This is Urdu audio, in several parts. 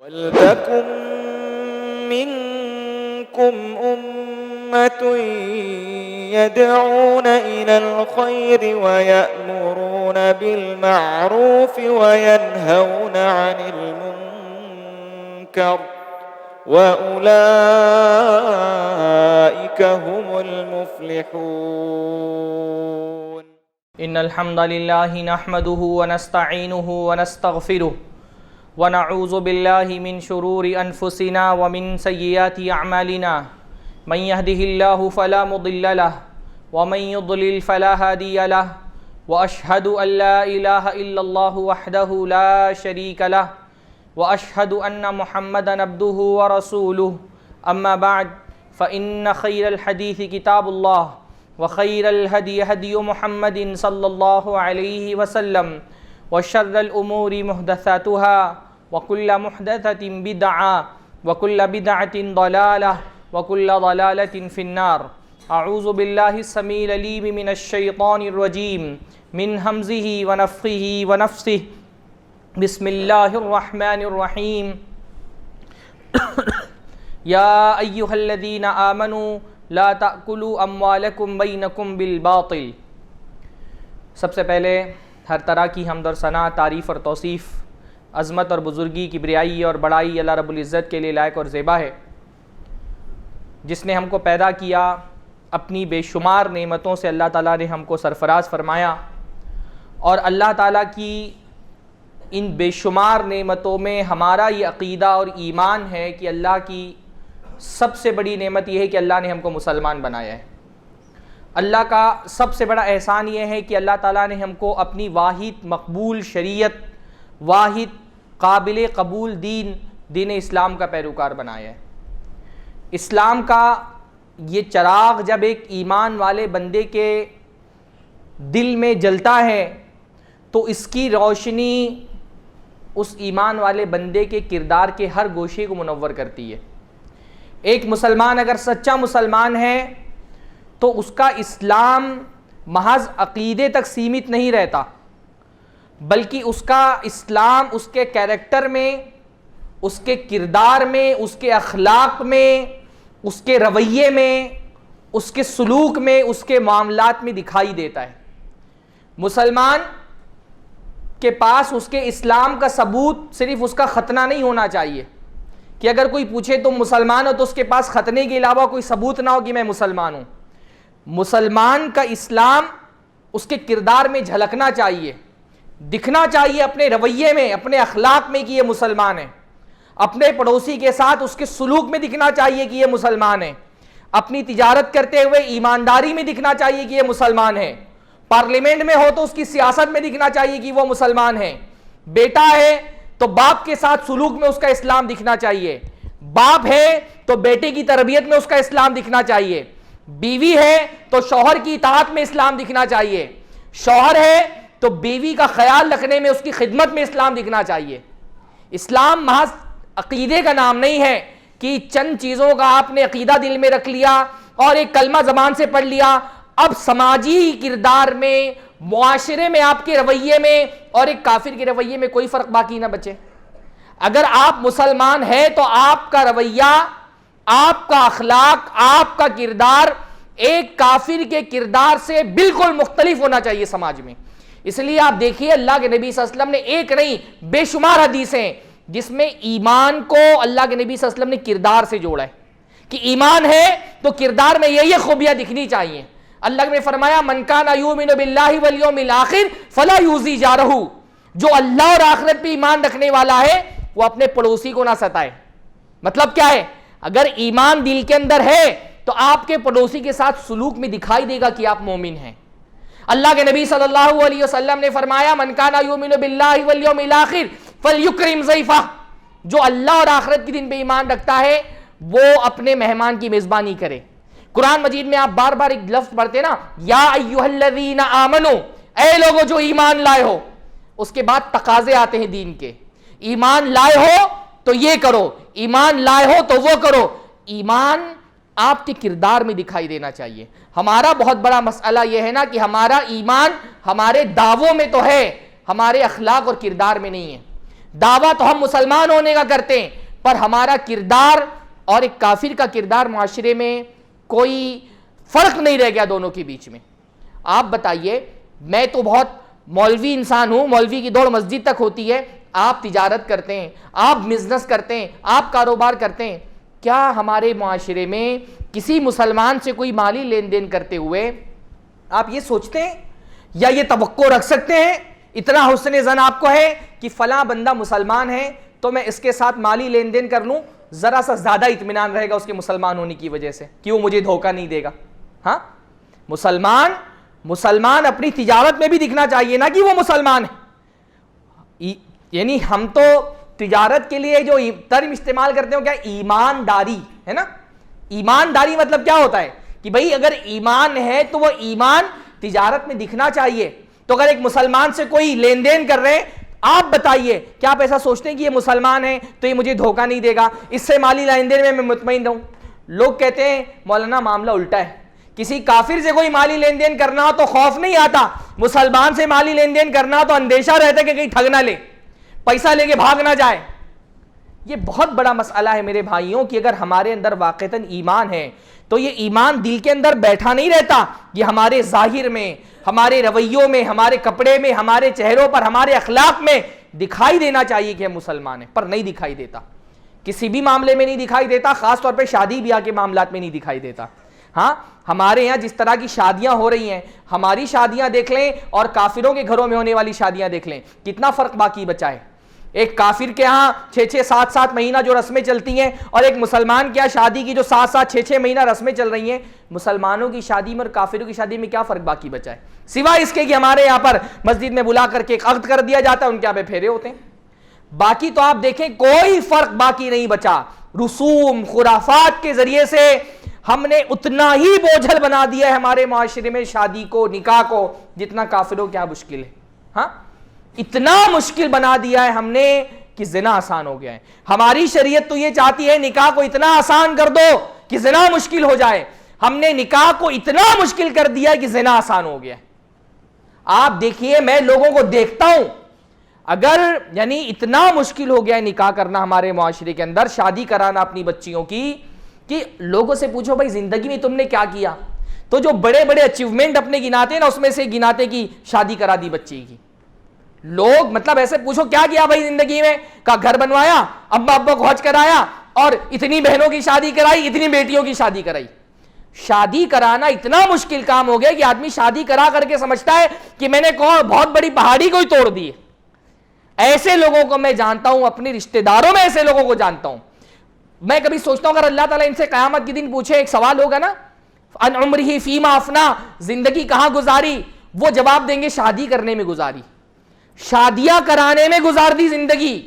وَلْتَكُن مِّنكُمْ أُمَّةٌ يَدْعُونَ إِلَى الْخَيْرِ وَيَأْمُرُونَ بِالْمَعْرُوفِ وَيَنْهَوْنَ عَنِ الْمُنكَرِ وَأُولَئِكَ هُمُ الْمُفْلِحُونَ. إن الحمد لله نحمده ونستعينه ونستغفره ونعوذ بالله من شرور أنفسنا ومن سيئات أعمالنا من يهده الله فلا مضل له ومن يضلل فلا هادي له وأشهد أن لا إله إلا الله وحده لا شريك له وأشهد أن محمدا عبده ورسوله. أما بعد فإن خير الحديث كتاب الله وخير الهدي هدي محمد صلى الله عليه وسلم وشر الأمور محدثاتها وكل محدثة بدعة وكل بدعة ضلالة وكل ضلالة في النار. أعوذ بالله السميع العليم من الشيطان الرجيم من همزه ونفخه ونفثه. بسم الله الرحمن الرحيم. يا أيها الذين آمنوا لا تأکلوا اموالکم بینکم بالباطل. سب سے پہلے ہر طرح کی حمد اور ثنا، تعریف اور توصیف، عظمت اور بزرگی، کبریائی اور بڑائی اللہ رب العزت کے لیے لائق اور زیبا ہے، جس نے ہم کو پیدا کیا، اپنی بے شمار نعمتوں سے اللہ تعالیٰ نے ہم کو سرفراز فرمایا، اور اللہ تعالیٰ کی ان بے شمار نعمتوں میں ہمارا یہ عقیدہ اور ایمان ہے کہ اللہ کی سب سے بڑی نعمت یہ ہے کہ اللہ نے ہم کو مسلمان بنایا ہے۔ اللہ کا سب سے بڑا احسان یہ ہے کہ اللہ تعالیٰ نے ہم کو اپنی واحد مقبول شریعت، واحد قابل قبول دین اسلام کا پیروکار بنایا ہے۔ اسلام کا یہ چراغ جب ایک ایمان والے بندے کے دل میں جلتا ہے تو اس کی روشنی اس ایمان والے بندے کے کردار کے ہر گوشے کو منور کرتی ہے۔ ایک مسلمان اگر سچا مسلمان ہے تو اس کا اسلام محض عقیدے تک سیمت نہیں رہتا، بلکہ اس کا اسلام اس کے کیریکٹر میں، اس کے کردار میں، اس کے اخلاق میں، اس کے رویے میں، اس کے سلوک میں، اس کے معاملات میں دکھائی دیتا ہے۔ مسلمان کے پاس اس کے اسلام کا ثبوت صرف اس کا ختنہ نہیں ہونا چاہیے کہ اگر کوئی پوچھے تم مسلمان ہو تو اس کے پاس ختنے کے علاوہ کوئی ثبوت نہ ہو کہ میں مسلمان ہوں۔ مسلمان کا اسلام اس کے کردار میں جھلکنا چاہیے، دکھنا چاہیے، اپنے رویے میں، اپنے اخلاق میں کہ یہ مسلمان ہے، اپنے پڑوسی کے ساتھ اس کے سلوک میں دکھنا چاہیے کہ یہ مسلمان ہے، اپنی تجارت کرتے ہوئے ایمانداری میں دکھنا چاہیے کہ یہ مسلمان ہے، پارلیمنٹ میں ہو تو اس کی سیاست میں دکھنا چاہیے کہ وہ مسلمان ہے، بیٹا ہے تو باپ کے ساتھ سلوک میں اس کا اسلام دکھنا چاہیے، باپ ہے تو بیٹے کی تربیت میں اس کا اسلام دکھنا چاہیے، بیوی ہے تو شوہر کی اطاعت میں اسلام دکھنا چاہیے، شوہر ہے تو بیوی کا خیال رکھنے میں، اس کی خدمت میں اسلام دکھنا چاہیے۔ اسلام محض عقیدے کا نام نہیں ہے کہ چند چیزوں کا آپ نے عقیدہ دل میں رکھ لیا اور ایک کلمہ زبان سے پڑھ لیا، اب سماجی کردار میں، معاشرے میں، آپ کے رویے میں اور ایک کافر کے رویے میں کوئی فرق باقی نہ بچے۔ اگر آپ مسلمان ہیں تو آپ کا رویہ، آپ کا اخلاق، آپ کا کردار ایک کافر کے کردار سے بالکل مختلف ہونا چاہیے سماج میں۔ اس لیے آپ دیکھیے اللہ کے نبی صلی اللہ علیہ وسلم نے ایک نہیں بے شمار حدیثیں جس میں ایمان کو اللہ کے نبی صلی اللہ علیہ وسلم نے کردار سے جوڑا ہے کہ ایمان ہے تو کردار میں یہ خوبیاں دکھنی چاہیے۔ اللہ نے فرمایا من کان یؤمن باللہ والیوم الآخر فلا یؤذی جارہ، جو اللہ اور آخرت پہ ایمان رکھنے والا ہے وہ اپنے پڑوسی کو نہ ستائے۔ مطلب کیا ہے؟ اگر ایمان دل کے اندر ہے تو آپ کے پڑوسی کے ساتھ سلوک میں دکھائی دے گا کہ آپ مومن ہیں۔ اللہ کے نبی صلی اللہ علیہ وسلم نے فرمایا من کان یؤمن باللہ والیوم الآخر فلیکرم ضیفہ، جو اللہ اور آخرت کے دن پہ ایمان رکھتا ہے وہ اپنے مہمان کی میزبانی کرے۔ قرآن مجید میں آپ بار بار ایک لفظ پڑھتے نا، یا ایھا الذین آمنو، اے لوگوں جو ایمان لائے ہو، اس کے بعد تقاضے آتے ہیں دین کے، ایمان لائے ہو تو یہ کرو، ایمان لائے ہو تو وہ کرو۔ ایمان آپ کے کردار میں دکھائی دینا چاہیے۔ ہمارا بہت بڑا مسئلہ یہ ہے نا کہ ہمارا ایمان ہمارے دعووں میں تو ہے، ہمارے اخلاق اور کردار میں نہیں ہے۔ دعویٰ تو ہم مسلمان ہونے کا کرتے ہیں، پر ہمارا کردار اور ایک کافر کا کردار معاشرے میں کوئی فرق نہیں رہ گیا دونوں کے بیچ میں۔ آپ بتائیے، میں تو بہت مولوی انسان ہوں، مولوی کی دوڑ مسجد تک ہوتی ہے، آپ تجارت کرتے ہیں، آپ بزنس کرتے ہیں، آپ کاروبار کرتے ہیں، کیا ہمارے معاشرے میں کسی مسلمان سے کوئی مالی لین دین کرتے ہوئے آپ یہ سوچتے ہیں یا یہ توقع رکھ سکتے ہیں، اتنا حسن ظن آپ کو ہے کہ فلاں بندہ مسلمان ہے تو میں اس کے ساتھ مالی لین دین کر لوں، ذرا سا زیادہ اطمینان رہے گا اس کے مسلمان ہونے کی وجہ سے کہ وہ مجھے دھوکہ نہیں دے گا؟ ہاں، مسلمان اپنی تجارت میں بھی دکھنا چاہیے نا کہ وہ مسلمان ہے۔ یعنی ہم تو تجارت کے لیے جو ٹرم استعمال کرتے ہیں کیا ایمانداری ہے نا؟ ایمانداری مطلب کیا ہوتا ہے کہ بھئی اگر ایمان ہے تو وہ ایمان تجارت میں دکھنا چاہیے۔ تو اگر ایک مسلمان سے کوئی لین دین کر رہے ہیں، آپ بتائیے کیا آپ ایسا سوچتے ہیں کہ یہ مسلمان ہے تو یہ مجھے دھوکہ نہیں دے گا، اس سے مالی لین دین میں مطمئن رہوں؟ لوگ کہتے ہیں مولانا معاملہ الٹا ہے، کسی کافر سے کوئی مالی لین دین کرنا ہو تو خوف نہیں آتا، مسلمان سے مالی لین دین کرنا ہو تو اندیشہ رہتا ہے کہ کہیں ٹھگ نہ لے، پیسہ لے کے بھاگ نہ جائے۔ یہ بہت بڑا مسئلہ ہے میرے بھائیوں کہ اگر ہمارے اندر واقعتاً ایمان ہے تو یہ ایمان دل کے اندر بیٹھا نہیں رہتا، یہ ہمارے ظاہر میں، ہمارے رویوں میں، ہمارے کپڑے میں، ہمارے چہروں پر، ہمارے اخلاق میں دکھائی دینا چاہیے کہ ہم مسلمان ہیں، پر نہیں دکھائی دیتا، کسی بھی معاملے میں نہیں دکھائی دیتا، خاص طور پہ شادی بیاہ کے معاملات میں نہیں دکھائی دیتا۔ ہاں، ہمارے یہاں جس طرح کی شادیاں ہو رہی ہیں، ہماری شادیاں دیکھ لیں اور کافروں کے گھروں میں ہونے والی شادیاں دیکھ لیں، کتنا فرق باقی بچا ہے۔ ایک کافر کے ہاں 6-7 مہینہ جو رسمیں چلتی ہیں اور ایک مسلمان کے ہاں شادی کی جو 7-6 مہینہ رسمیں چل رہی ہیں، مسلمانوں کی شادی میں اور کافروں کی شادی میں کیا فرق باقی بچا ہے سوائے اس کے کہ ہمارے یہاں پر مسجد میں بلا کر کے ایک عقد کر دیا جاتا ہے، ان کے یہاں پہ پھیرے ہوتے ہیں، باقی تو آپ دیکھیں کوئی فرق باقی نہیں بچا۔ رسوم خرافات کے ذریعے سے ہم نے اتنا ہی بوجھل بنا دیا ہے ہمارے معاشرے میں شادی کو، نکاح کو، جتنا کافروں کیا مشکل ہے۔ ہاں، اتنا مشکل بنا دیا ہے ہم نے کہ زنا آسان ہو گیا ہے۔ ہماری شریعت تو یہ چاہتی ہے نکاح کو اتنا آسان کر دو کہ زنا مشکل ہو جائے، ہم نے نکاح کو اتنا مشکل کر دیا کہ زنا آسان ہو گیا ہے۔ آپ دیکھیے، میں لوگوں کو دیکھتا ہوں، اگر یعنی اتنا مشکل ہو گیا ہے نکاح کرنا ہمارے معاشرے کے اندر، شادی کرانا اپنی بچیوں کی، کہ لوگوں سے پوچھو بھائی زندگی میں تم نے کیا کیا، تو جو بڑے بڑے اچیومنٹ اپنے گناتے ہیں نا، اس میں سے گناتے کی شادی کرا دی بچی کی۔ لوگ مطلب ایسے پوچھو کیا کیا بھائی زندگی میں، کا گھر بنوایا، ابا کو حج کرایا، اور اتنی بہنوں کی شادی کرائی، اتنی بیٹیوں کی شادی کرائی۔ شادی کرانا اتنا مشکل کام ہو گیا کہ آدمی شادی کرا کر کے سمجھتا ہے کہ میں نے بہت بڑی پہاڑی کو ہی توڑ دی ہے۔ ایسے لوگوں کو میں جانتا ہوں، اپنے رشتہ داروں میں ایسے لوگوں کو جانتا ہوں۔ میں کبھی سوچتا ہوں اگر اللہ تعالیٰ ان سے قیامت کے دن پوچھے، ایک سوال ہوگا نا، ان عمرہ فیما افنا، زندگی کہاں گزاری، وہ جواب دیں گے شادی کرنے میں گزاری، شادیاں کرانے میں گزار دی زندگی۔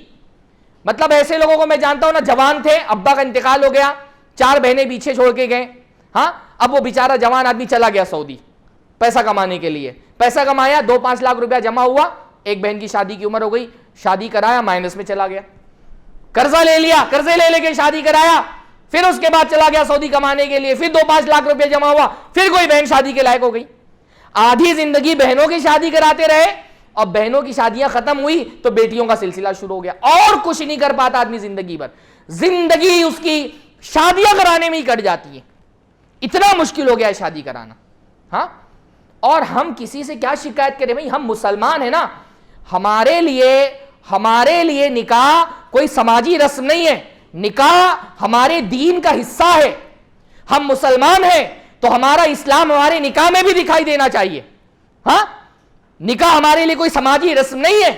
مطلب ایسے لوگوں کو میں جانتا ہوں نا، جوان تھے، ابا کا انتقال ہو گیا، 4 بہنیں پیچھے چھوڑ کے گئے، ہاں، اب وہ بیچارہ جوان آدمی چلا گیا سعودی پیسہ کمانے کے لیے، پیسہ کمایا، 2-5 لاکھ روپیہ جمع ہوا، ایک بہن کی شادی کی عمر ہو گئی، شادی کرایا، مائنس میں چلا گیا، قرضہ لے لیا، قرضے لے کے شادی کرایا، پھر اس کے بعد چلا گیا سعودی کمانے کے لیے، پھر 2-5 لاکھ روپے جمع ہوا، پھر کوئی بہن شادی کے لائق ہو گئی۔ آدھی زندگی بہنوں کی شادی کراتے رہے، اور بہنوں کی شادیاں ختم ہوئی تو بیٹیوں کا سلسلہ شروع ہو گیا، اور کچھ نہیں کر پاتا آدمی زندگی بھر، زندگی اس کی شادیاں کرانے میں ہی کٹ جاتی ہے، اتنا مشکل ہو گیا ہے شادی کرانا۔ ہاں، اور ہم کسی سے کیا شکایت کریں بھائی، ہم مسلمان ہیں نا، ہمارے لیے نکاح کوئی سماجی رسم نہیں ہے، نکاح ہمارے دین کا حصہ ہے، ہم مسلمان ہیں تو ہمارا اسلام ہمارے نکاح میں بھی دکھائی دینا چاہیے۔ ہاں، نکاح ہمارے لیے کوئی سماجی رسم نہیں ہے۔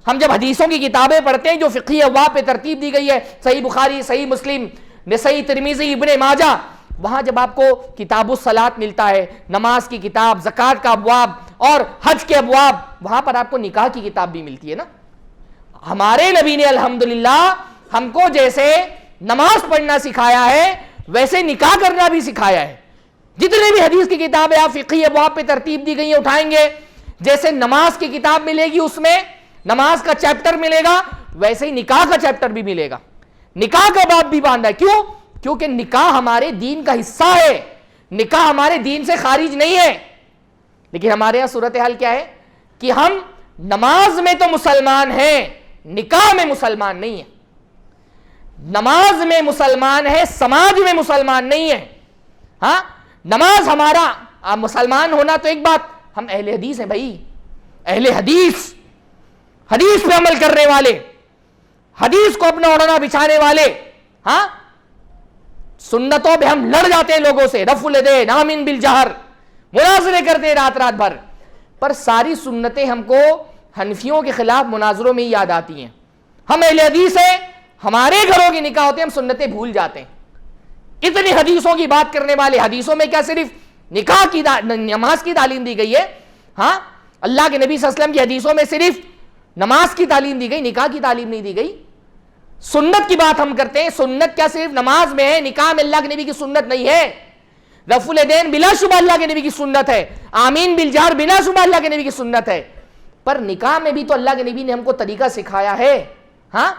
ہم جب حدیثوں کی کتابیں پڑھتے ہیں جو فقہی ابواب پہ ترتیب دی گئی ہے، صحیح بخاری، صحیح مسلم، نسائی، ترمذی، ابن ماجہ، وہاں جب آپ کو کتاب الصلاۃ ملتا ہے، نماز کی کتاب، زکوٰۃ کا ابواب اور حج کے ابواب، وہاں پر آپ کو نکاح کی کتاب بھی ملتی ہے نا۔ ہمارے نبی نے الحمدللہ ہم کو جیسے نماز پڑھنا سکھایا ہے، ویسے نکاح کرنا بھی سکھایا ہے۔ جتنے بھی حدیث کی کتابیں آپ فقہی ابواب پہ ترتیب دی گئی ہیں اٹھائیں گے، جیسے نماز کی کتاب ملے گی اس میں نماز کا چیپٹر ملے گا، ویسے ہی نکاح کا چیپٹر بھی ملے گا، نکاح کا باب بھی باندھا ہے۔ کیوں؟ کیونکہ نکاح ہمارے دین کا حصہ ہے، نکاح ہمارے دین سے خارج نہیں ہے۔ لیکن ہمارے یہاں صورتحال کیا ہے کہ ہم نماز میں تو مسلمان ہیں، نکاح میں مسلمان نہیں ہے، نماز میں مسلمان ہے، سماج میں مسلمان نہیں ہے. ہاں نماز ہمارا مسلمان ہونا تو ایک بات، ہم اہل حدیث ہیں بھائی، اہل حدیث، حدیث پہ عمل کرنے والے، حدیث کو اپنا اوڑھنا بچھانے والے. ہاں سنتوں پہ ہم لڑ جاتے ہیں لوگوں سے، رفع الیدین، آمین بالجہر، مناظرے کرتے ہیں رات رات بھر، پر ساری سنتیں ہم کو حنفیوں کے خلاف مناظروں میں ہی یاد آتی ہیں. ہم اہل حدیث ہیں، ہمارے گھروں کی نکاح ہوتے ہیں، ہم سنتیں بھول جاتے ہیں. اتنی حدیثوں کی بات کرنے والے، حدیثوں میں کیا صرف نکاح کی نماز کی تعلیم دی گئی ہے؟ ہاں اللہ کے نبی صلی اللہ علیہ وسلم کی حدیثوں میں صرف نماز کی تعلیم دی گئی، نکاح کی تعلیم نہیں دی گئی. سنت کی بات ہم کرتے ہیں، سنت کیا صرف نماز میں ہے؟ نکاح میں اللہ کے نبی کی سنت نہیں ہے. رفع الیدین بلا شبہ اللہ کے نبی کی سنت ہے، آمین بالجہر بلا شبہ اللہ کے نبی کی سنت ہے، پر نکاح میں بھی تو اللہ کے نبی نے ہم کو طریقہ سکھایا ہے. ہاں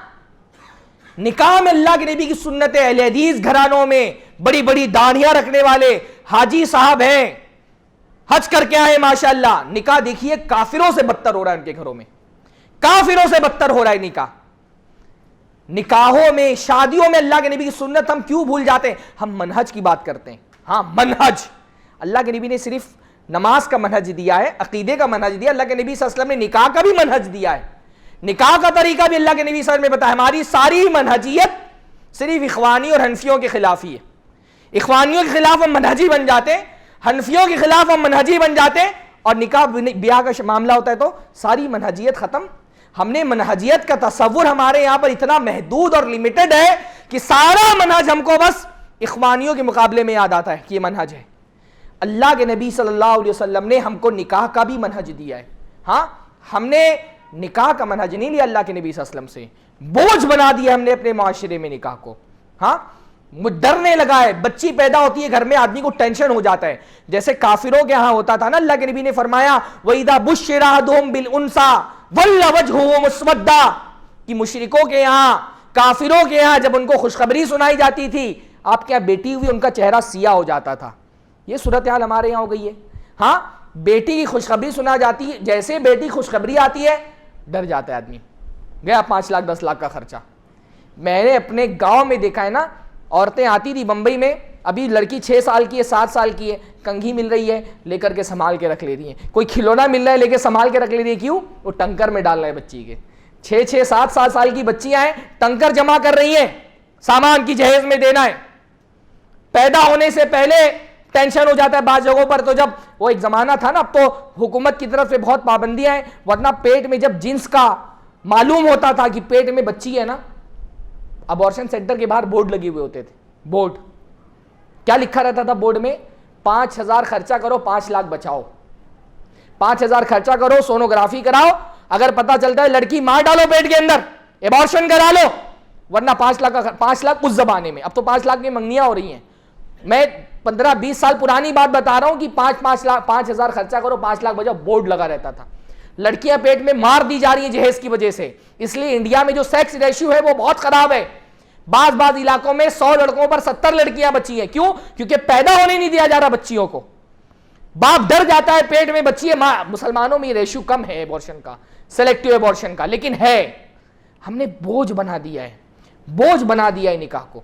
نکاح میں اللہ کے نبی کی سنت ہے. اہل حدیث گھرانوں میں بڑی بڑی داڑھیاں رکھنے والے حاجی صاحب ہیں، حج کر کے آئے ماشاءاللہ، نکاح دیکھیے کافروں سے بدتر ہو رہا ہے ان کے گھروں میں، کافروں سے بدتر ہو رہا ہے نکاح. نکاحوں میں، شادیوں میں اللہ کے نبی کی سنت ہم کیوں بھول جاتے ہیں؟ ہم منہج کی بات کرتے ہیں. ہاں منہج، اللہ کے نبی نے صرف نماز کا منہج دیا ہے، عقیدے کا منہج دیا، اللہ کے نبی صلی اللہ علیہ وسلم نے نکاح کا بھی منہج دیا ہے، نکاح کا طریقہ بھی اللہ کے نبی صلی اللہ علیہ وسلم نے بتایا. ہماری ساری منہجیت صرف اخوانی اور حنفیوں کے خلاف ہی ہے. اخوانیوں کے خلاف ہم منہجی بن جاتے ہیں، حنفیوں کے خلاف ہم منہجی بن جاتے ہیں، اور نکاح بیاہ کا معاملہ ہوتا ہے تو ساری منہجیت ختم. ہم نے منہجیت کا تصور ہمارے یہاں پر اتنا محدود اور لمیٹڈ ہے کہ سارا منہج ہم کو بس اخوانیوں کے مقابلے میں یاد آتا ہے کہ یہ منہج ہے. اللہ کے نبی صلی اللہ علیہ وسلم نے ہم کو نکاح کا بھی منہج دیا ہے. ہاں ہم نے نکاح کا منہج نہیں لیا اللہ کے نبی صلی اللہ علیہ وسلم سے، بوجھ بنا دیا ہم نے اپنے معاشرے میں نکاح کو. ہاں ڈرنے لگا ہے، بچی پیدا ہوتی ہے گھر میں آدمی کو ٹینشن ہو جاتا ہے، جیسے کافروں کے ہاں ہوتا تھا نا. اللہ کے نبی نے فرمایا وَإِذَا بُشِّرَ أَحَدُهُم بِالْأُنثَىٰ وَلَّ وَجْهُهُ مُسْوَدًّا، کہ مشرکوں کے یہاں، کافروں کے یہاں جب ان کو خوشخبری سنائی جاتی تھی، آپ کے یہاں بیٹی ہوئی ان کا چہرہ سیاہ ہو جاتا تھا. یہ صورتحال ہمارے یہاں ہو گئی ہے. ہاں بیٹی کی خوشخبری سنا جاتی ہے، جیسے بیٹی خوشخبری آتی ہے ڈر جاتا ہے آدمی، گیا 5 لاکھ 10 لاکھ کا خرچہ. میں نے اپنے گاؤں میں دیکھا ہے نا، عورتیں آتی تھی بمبئی میں، ابھی لڑکی 6 سال کی ہے 7 سال کی ہے، کنگھی مل رہی ہے لے کر کے سنبھال کے رکھ لے رہی ہیں، کوئی کھلونا مل رہا ہے لے کے سنبھال کے رکھ لے رہی ہے. کیوں؟ وہ ٹنکر میں ڈال رہے ہیں بچی کے. 6-7 سال کی بچیاں ہیں، ٹنکر جمع کر رہی ہیں، سامان کی جہیز میں دینا ہے. پیدا ہونے سے پہلے ٹینشن ہو جاتا ہے بعض جگہوں پر. تو جب وہ ایک زمانہ تھا نا، اب تو حکومت کی طرف سے بہت پابندیاں ہیں، ورنہ پیٹ میں جب جنس کا معلوم ہوتا تھا کہ پیٹ میں بچی ہے نا، ابورشن سینٹر کے باہر بورڈ لگے ہوئے ہوتے تھے. بورڈ کیا لکھا رہتا تھا بورڈ میں؟ 5,000 خرچہ کرو 5 لاکھ بچاؤ. 5,000 خرچہ کرو، سونوگرافی کراؤ، اگر پتا چلتا ہے لڑکی مار ڈالو پیٹ کے اندر، ابورشن کرا لو، ورنہ 5 لاکھ اس زمانے میں. اب تو 5 لاکھ کی منگنیاں ہو رہی ہیں. میں 15-20 سال پرانی بات بتا رہا ہوں کہ 5,000 خرچہ کرو 5 لاکھ بچاؤ، بورڈ لگا رہتا تھا. لڑکیاں پیٹ میں مار دی جا رہی ہیں جہیز کی وجہ سے. اس لیے انڈیا میں جو سیکس ریشیو ہے وہ بہت خراب ہے. بعض علاقوں میں 100 لڑکوں پر 70 لڑکیاں بچی ہیں. کیوں؟ کیونکہ پیدا ہونے نہیں دیا جا رہا بچیوں کو. باپ ڈر جاتا ہے پیٹ میں بچی ہے. مسلمانوں میں یہ ریشیو کم ہے ایبورشن کا، سلیکٹیو ایبورشن کا، لیکن ہے. ہم نے بوجھ بنا دیا ہے، بوجھ بنا دیا ہے نکاح کو.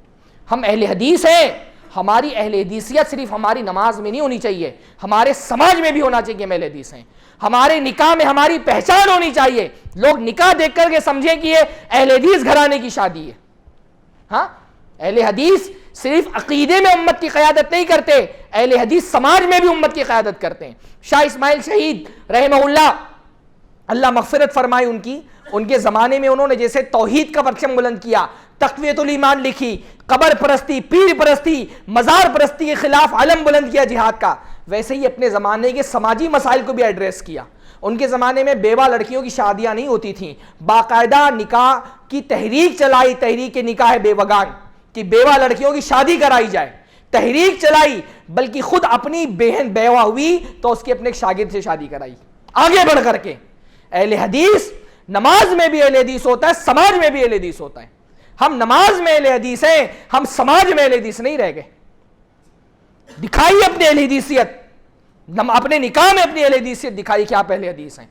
ہم اہل حدیث ہیں، ہماری اہل حدیثیت صرف ہماری نماز میں نہیں ہونی چاہیے، ہمارے سماج میں بھی ہونا چاہیے کہ ہم اہل حدیث ہیں. ہمارے نکاح میں ہماری پہچان ہونی چاہیے، لوگ نکاح دیکھ کر کے سمجھیں کہ یہ اہل حدیث گھرانے کی شادی ہے. ہاں اہل حدیث صرف عقیدے میں امت کی قیادت نہیں کرتے، اہل حدیث سماج میں بھی امت کی قیادت کرتے ہیں. شاہ اسماعیل شہید رحمہ اللہ، اللہ مغفرت فرمائے ان کے زمانے میں انہوں نے جیسے توحید کا پرچم بلند کیا، تقویت الایمان لکھی، قبر پرستی، پیر پرستی، مزار پرستی کے خلاف علم بلند کیا جہاد کا، ویسے ہی اپنے زمانے کے سماجی مسائل کو بھی ایڈریس کیا. ان کے زمانے میں بیوہ لڑکیوں کی شادیاں نہیں ہوتی تھیں، باقاعدہ نکاح کی تحریک چلائی، تحریک نکاح بیوگان، کہ بیوہ لڑکیوں کی شادی کرائی جائے. تحریک چلائی، بلکہ خود اپنی بہن بیوہ ہوئی تو اس کے اپنے ایک شاگرد سے شادی کرائی آگے بڑھ کر کے. اہل حدیث نماز میں بھی اہل حدیث ہوتا ہے، سماج میں بھی اہل حدیث ہوتا ہے. ہم نماز میں اہل حدیث ہیں، ہم سماج میں اہل حدیث نہیں رہ گئے. دکھائیے اپنی اہل حدیثیت، اپنے نکاح میں اپنی اہل حدیثیت دکھائیے کہ آپ اہل حدیث ہیں.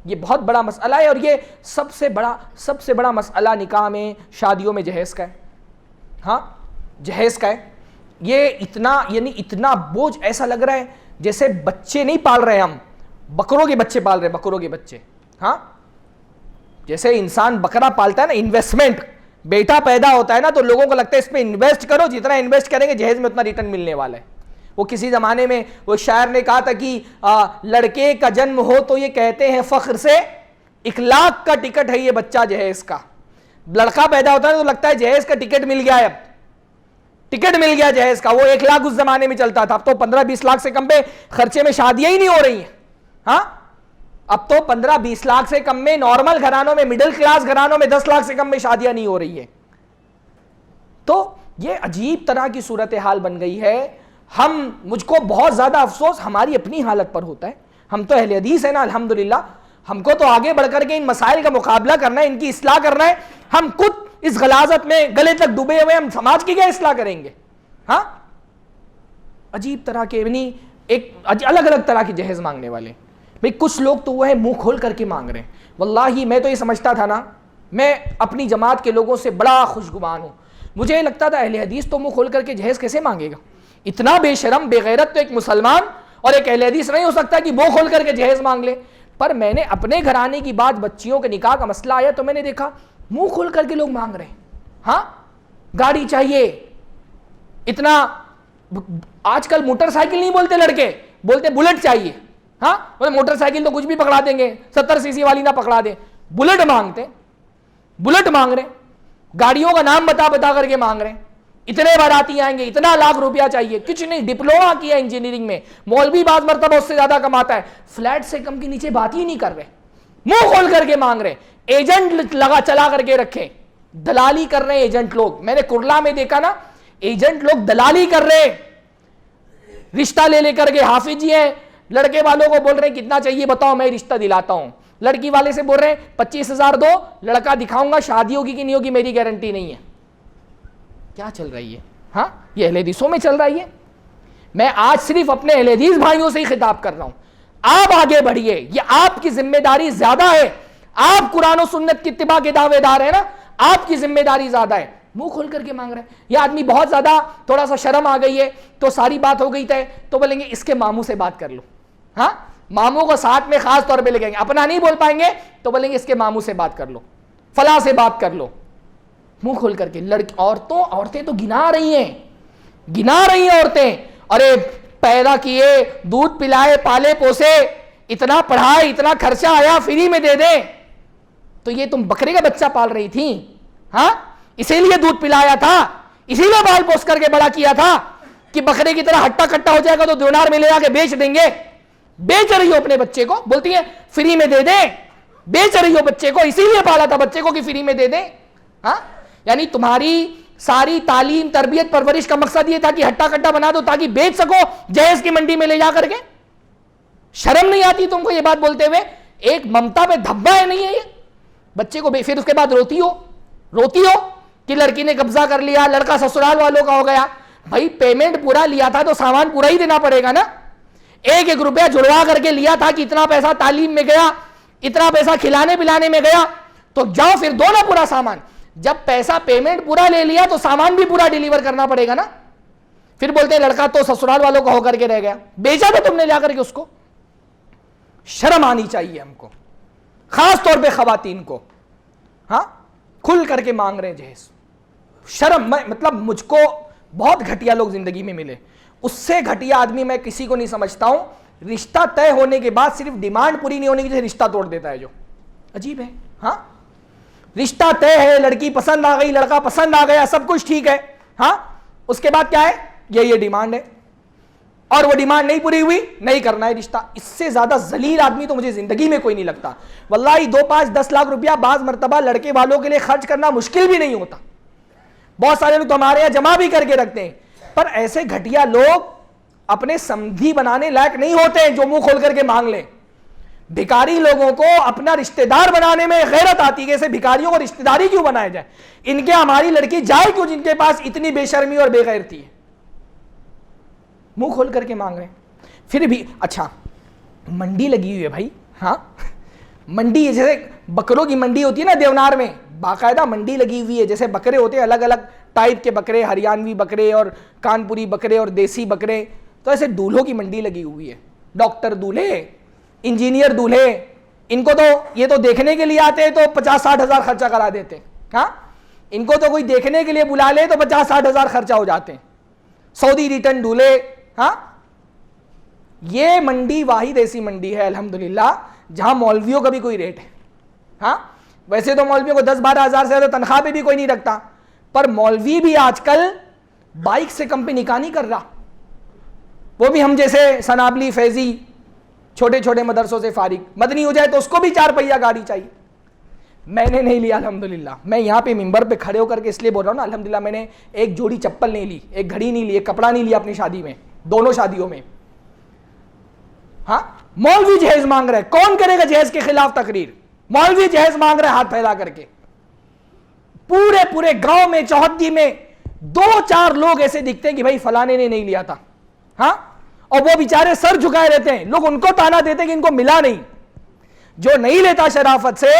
یہ بہت بڑا مسئلہ ہے، اور یہ سب سے بڑا مسئلہ نکاح میں، شادیوں میں جہیز کا ہے. ہاں جہیز کا ہے. یہ اتنا بوجھ ایسا لگ رہا ہے جیسے بچے نہیں پال رہے ہم، بکروں کے بچے پال رہے، بکروں کے بچے. ہاں جیسے انسان بکرا پالتا ہے نا، انویسٹمنٹ، بیٹا پیدا ہوتا ہے نا تو لوگوں کو لگتا ہے اس پہ انویسٹ کرو، جتنا انویسٹ کریں گے جہیز میں اتنا ریٹرن ملنے والا ہے. وہ کسی زمانے میں وہ شاعر نے کہا تھا کہ لڑکے کا جنم ہو تو یہ کہتے ہیں فخر سے 1,00,000 کا ٹکٹ ہے یہ بچہ جہیز کا. لڑکا پیدا ہوتا ہے تو لگتا ہے جہیز کا ٹکٹ مل گیا ہے، اب ٹکٹ مل گیا جہیز کا. وہ 1,00,000 اس زمانے میں چلتا تھا، اب تو 15-20 لاکھ سے کم پہ خرچے میں شادیاں ہی نہیں ہو رہی ہیں. ہاں اب تو 15-20 لاکھ سے کم میں نارمل گھرانوں میں، مڈل کلاس گھرانوں میں 10 لاکھ سے کم میں شادیاں نہیں ہو رہی ہیں. تو یہ عجیب طرح کی صورتحال بن گئی ہے. مجھ کو بہت زیادہ افسوس ہماری اپنی حالت پر ہوتا ہے. ہم تو اہل حدیث ہیں نا الحمدللہ، ہم کو تو آگے بڑھ کر کے ان مسائل کا مقابلہ کرنا ہے، ان کی اصلاح کرنا ہے. ہم خود اس غلاظت میں گلے تک ڈوبے ہوئے، ہم سماج کی کیا اصلاح کریں گے؟ ہاں عجیب طرح کے، یعنی ایک الگ الگ طرح کے جہیز مانگنے والے. بھئی کچھ لوگ تو وہ ہے منہ کھول کر کے مانگ رہے ہیں. واللہ میں تو یہ سمجھتا تھا نا، میں اپنی جماعت کے لوگوں سے بڑا خوشگمان ہوں. مجھے یہ لگتا تھا اہل حدیث تو منہ کھول کر کے جہیز کیسے مانگے گا؟ اتنا بے شرم بے غیرت تو ایک مسلمان اور ایک اہل حدیث نہیں ہو سکتا کہ منہ کھول کر کے جہیز مانگ لے. پر میں نے اپنے گھرانے کی بات، بچیوں کے نکاح کا مسئلہ آیا تو میں نے دیکھا منہ کھول کر کے لوگ مانگ رہے ہیں. ہاں گاڑی چاہیے، اتنا آج کل موٹر سائیکل نہیں بولتے لڑکے، بولتے بلٹ چاہیے. ہاں موٹر سائیکل تو کچھ بھی پکڑا دیں گے، 70 cc والی نہ پکڑا دیں، بلٹ مانگتے، بلٹ مانگ رہے ہیں. گاڑیوں کا نام بتا کر کے مانگ رہے ہیں. اتنے باراتی آئیں گے، اتنا لاکھ روپیہ چاہیے. کچھ نہیں، ڈپلوما کیا انجینئرنگ میں، مولوی بعض مرتبہ اس سے زیادہ کماتا ہے، فلیٹ سے کم کے نیچے بات ہی نہیں کر رہے، منہ کھول کر کے مانگ رہے. ایجنٹ چلا کر کے رکھے، دلالی کر رہے ہیں ایجنٹ لوگ. میں نے کرلا میں دیکھا نا، ایجنٹ لوگ دلالی کر رہے، رشتہ لے کر کے. حافظ جی ہیں، لڑکے والوں کو بول رہے ہیں کتنا چاہیے بتاؤ میں رشتہ دلاتا ہوں. لڑکی والے سے بول رہے ہیں 25,000 دو، لڑکا دکھاؤں گا، شادی ہوگی کہ نہیں ہوگی میری گارنٹی نہیں ہے. کیا چل رہی ہے؟ ہاں یہ اہل حدیثوں میں چل رہی ہے. میں آج صرف اپنے اہل حدیث بھائیوں سے ہی خطاب کر رہا ہوں. آپ آگے بڑھیے، یہ آپ کی ذمہ داری زیادہ ہے. آپ قرآن و سنت کی اتباع کے دعوے دار ہیں نا، آپ کی ذمہ داری زیادہ ہے. منہ کھول کر کے مانگ رہے ہیں. یہ آدمی بہت زیادہ تھوڑا سا شرم آ گئی ہے تو ساری بات ہو گئی تو بولیں گے اس کے ماموں سے بات کر لو. ہاں ماموں کو ساتھ میں خاص طور پہ لے گئے، اپنا نہیں بول پائیں گے تو بولیں گے اس کے ماموں سے بات کر لو، فلاں سے بات کر لو. منہ کھول کر کے عورتیں تو گنا رہی ہیں عورتیں. ارے پیدا کیے، دودھ پلائے، پالے پوسے، اتنا پڑھائے، اتنا خرچہ آیا، فری میں دے دیں. تو یہ تم بکرے کا بچہ پال رہی تھی؟ ہاں اسی لیے دودھ پلایا تھا، اسی لیے بال پوس کر کے بڑا کیا تھا کہ بکرے کی طرح ہٹا کٹا ہو جائے گا تو دینار میں لے جا کے بیچ دیں گے. بیچ رہی ہو اپنے بچے کو، بولتی ہے فری میں دے دیں. بیچ رہی ہو بچے کو، اسی لیے پالا تھا بچے کو کہ فری میں دے دیں. ہاں یعنی تمہاری ساری تعلیم تربیت پرورش کا مقصد یہ تھا کہ ہٹا کٹا بنا دو تاکہ بیچ سکو جہیز کی منڈی میں لے جا کر کے. شرم نہیں آتی تم کو یہ بات بولتے ہوئے؟ ایک ممتا پہ دھبا ہے نہیں ہے یہ بچے کو. پھر اس کے بعد روتی ہو کہ لڑکی نے قبضہ کر لیا، لڑکا سسرال والوں کا ہو گیا. بھائی پیمنٹ پورا لیا تھا تو سامان پورا ہی دینا پڑے گا نا. 1-1 روپیہ جڑوا کر کے لیا تھا کہ اتنا پیسہ تعلیم میں گیا، اتنا پیسہ کھلانے پلانے میں گیا، تو جاؤ پھر دو نا پورا سامان. جب پیسہ پیمنٹ پورا لے لیا تو سامان بھی پورا ڈیلیور کرنا پڑے گا نا. پھر بولتے ہیں لڑکا تو سسرال والوں کا ہو کر کے رہ گیا، بیچا تو تم نے جا کر کے اس کو. شرم آنی چاہیے ہم کو، خاص طور پہ خواتین کو. ہاں کھل کر کے مانگ رہے ہیں جہیز. شرم، مطلب مجھ کو بہت گھٹیا لوگ زندگی میں ملے، اس سے گھٹیا آدمی میں کسی کو نہیں سمجھتا ہوں. رشتہ طے ہونے کے بعد صرف ڈیمانڈ پوری نہیں ہونے کی وجہ سے رشتہ توڑ دیتا ہے، جو عجیب ہے. ہاں رشتہ طے ہے، لڑکی پسند آ گئی، لڑکا پسند آ گیا، سب کچھ ٹھیک ہے. ہاں اس کے بعد کیا ہے؟ یہ ڈیمانڈ ہے، اور وہ ڈیمانڈ نہیں پوری ہوئی، نہیں کرنا ہے رشتہ. اس سے زیادہ ذلیل آدمی تو مجھے زندگی میں کوئی نہیں لگتا. واللہ 2-5-10 لاکھ روپیہ بعض مرتبہ لڑکے والوں کے لیے خرچ کرنا مشکل بھی نہیں ہوتا. بہت سارے لوگ تو ہمارے یہاں جمع بھی کر کے رکھتے ہیں. پر ایسے گھٹیا لوگ اپنے سمدھی بنانے لائق نہیں ہوتے ہیں جو منہ کھول کر کے مانگ لیں. بھکاری لوگوں کو اپنا رشتہ دار بنانے میں غیرت آتی ہے کہ ایسے بھکاریوں کو رشتہ داری کیوں بنایا جائے، ان کے ہماری لڑکی جائے کیوں جن کے پاس اتنی بے شرمی اور بے غیرتی ہے. منہ کھول کر کے مانگ رہے ہیں. پھر بھی اچھا منڈی لگی ہوئی ہے بھائی. ہاں منڈی جیسے بکروں کی منڈی ہوتی ہے نا دیونار میں, باقاعدہ منڈی لگی ہوئی ہے, جیسے بکرے ہوتے ہیں الگ الگ ٹائپ کے بکرے, ہریانوی بکرے اور کانپوری بکرے اور دیسی بکرے, تو ایسے دولہوں کی منڈی لگی ہوئی ہے. ڈاکٹر دولہے, انجینئر دولہے, ان کو تو یہ تو دیکھنے کے لیے آتے ہیں تو 50-60 ہزار خرچہ کرا دیتے ہیں. ہاں, ان کو تو کوئی دیکھنے کے لیے بلا لے تو 50-60 ہزار خرچہ ہو جاتے ہیں. سعودی ریٹرن دولہے. ہاں, یہ منڈی واحد ایسی منڈی ہے الحمدللہ جہاں مولویوں کا بھی کوئی ریٹ ہے. ہاں, ویسے تو مولویوں کو 10-12 ہزار سے زیادہ تنخواہ پہ بھی کوئی نہیں رکھتا, پر مولوی بھی آج کل بائک سے کم پہ نکاح نہیں کر رہا. وہ بھی ہم جیسے سنابلی, فیضی, چھوٹے چھوٹے مدرسوں سے فارغ مدنی ہو جائے تو اس کو بھی 4 پہیہ گاڑی چاہیے. میں نے نہیں لیا الحمدللہ. میں یہاں پہ ممبر پہ کھڑے ہو کر کے اس لیے بول رہا ہوں نا, الحمدللہ میں نے ایک جوڑی چپل نہیں لی, ایک گھڑی نہیں لی, ایک کپڑا نہیں لیا اپنی شادی میں, دونوں شادیوں میں. ہاں, مولوی جہیز مانگ رہا ہے, کون کرے گا جہیز کے خلاف تقریر؟ مولوی جہیز مانگ رہا ہے ہاتھ پھیلا کر کے. پورے گاؤں میں, چوہدی میں 2-4 لوگ ایسے دکھتے ہیں کہ بھائی فلانے نے نہیں لیا تھا. ہاں, اور وہ بیچارے سر جھکائے رہتے ہیں, لوگ ان کو تانا دیتے ہیں کہ ان کو ملا نہیں. جو نہیں لیتا شرافت سے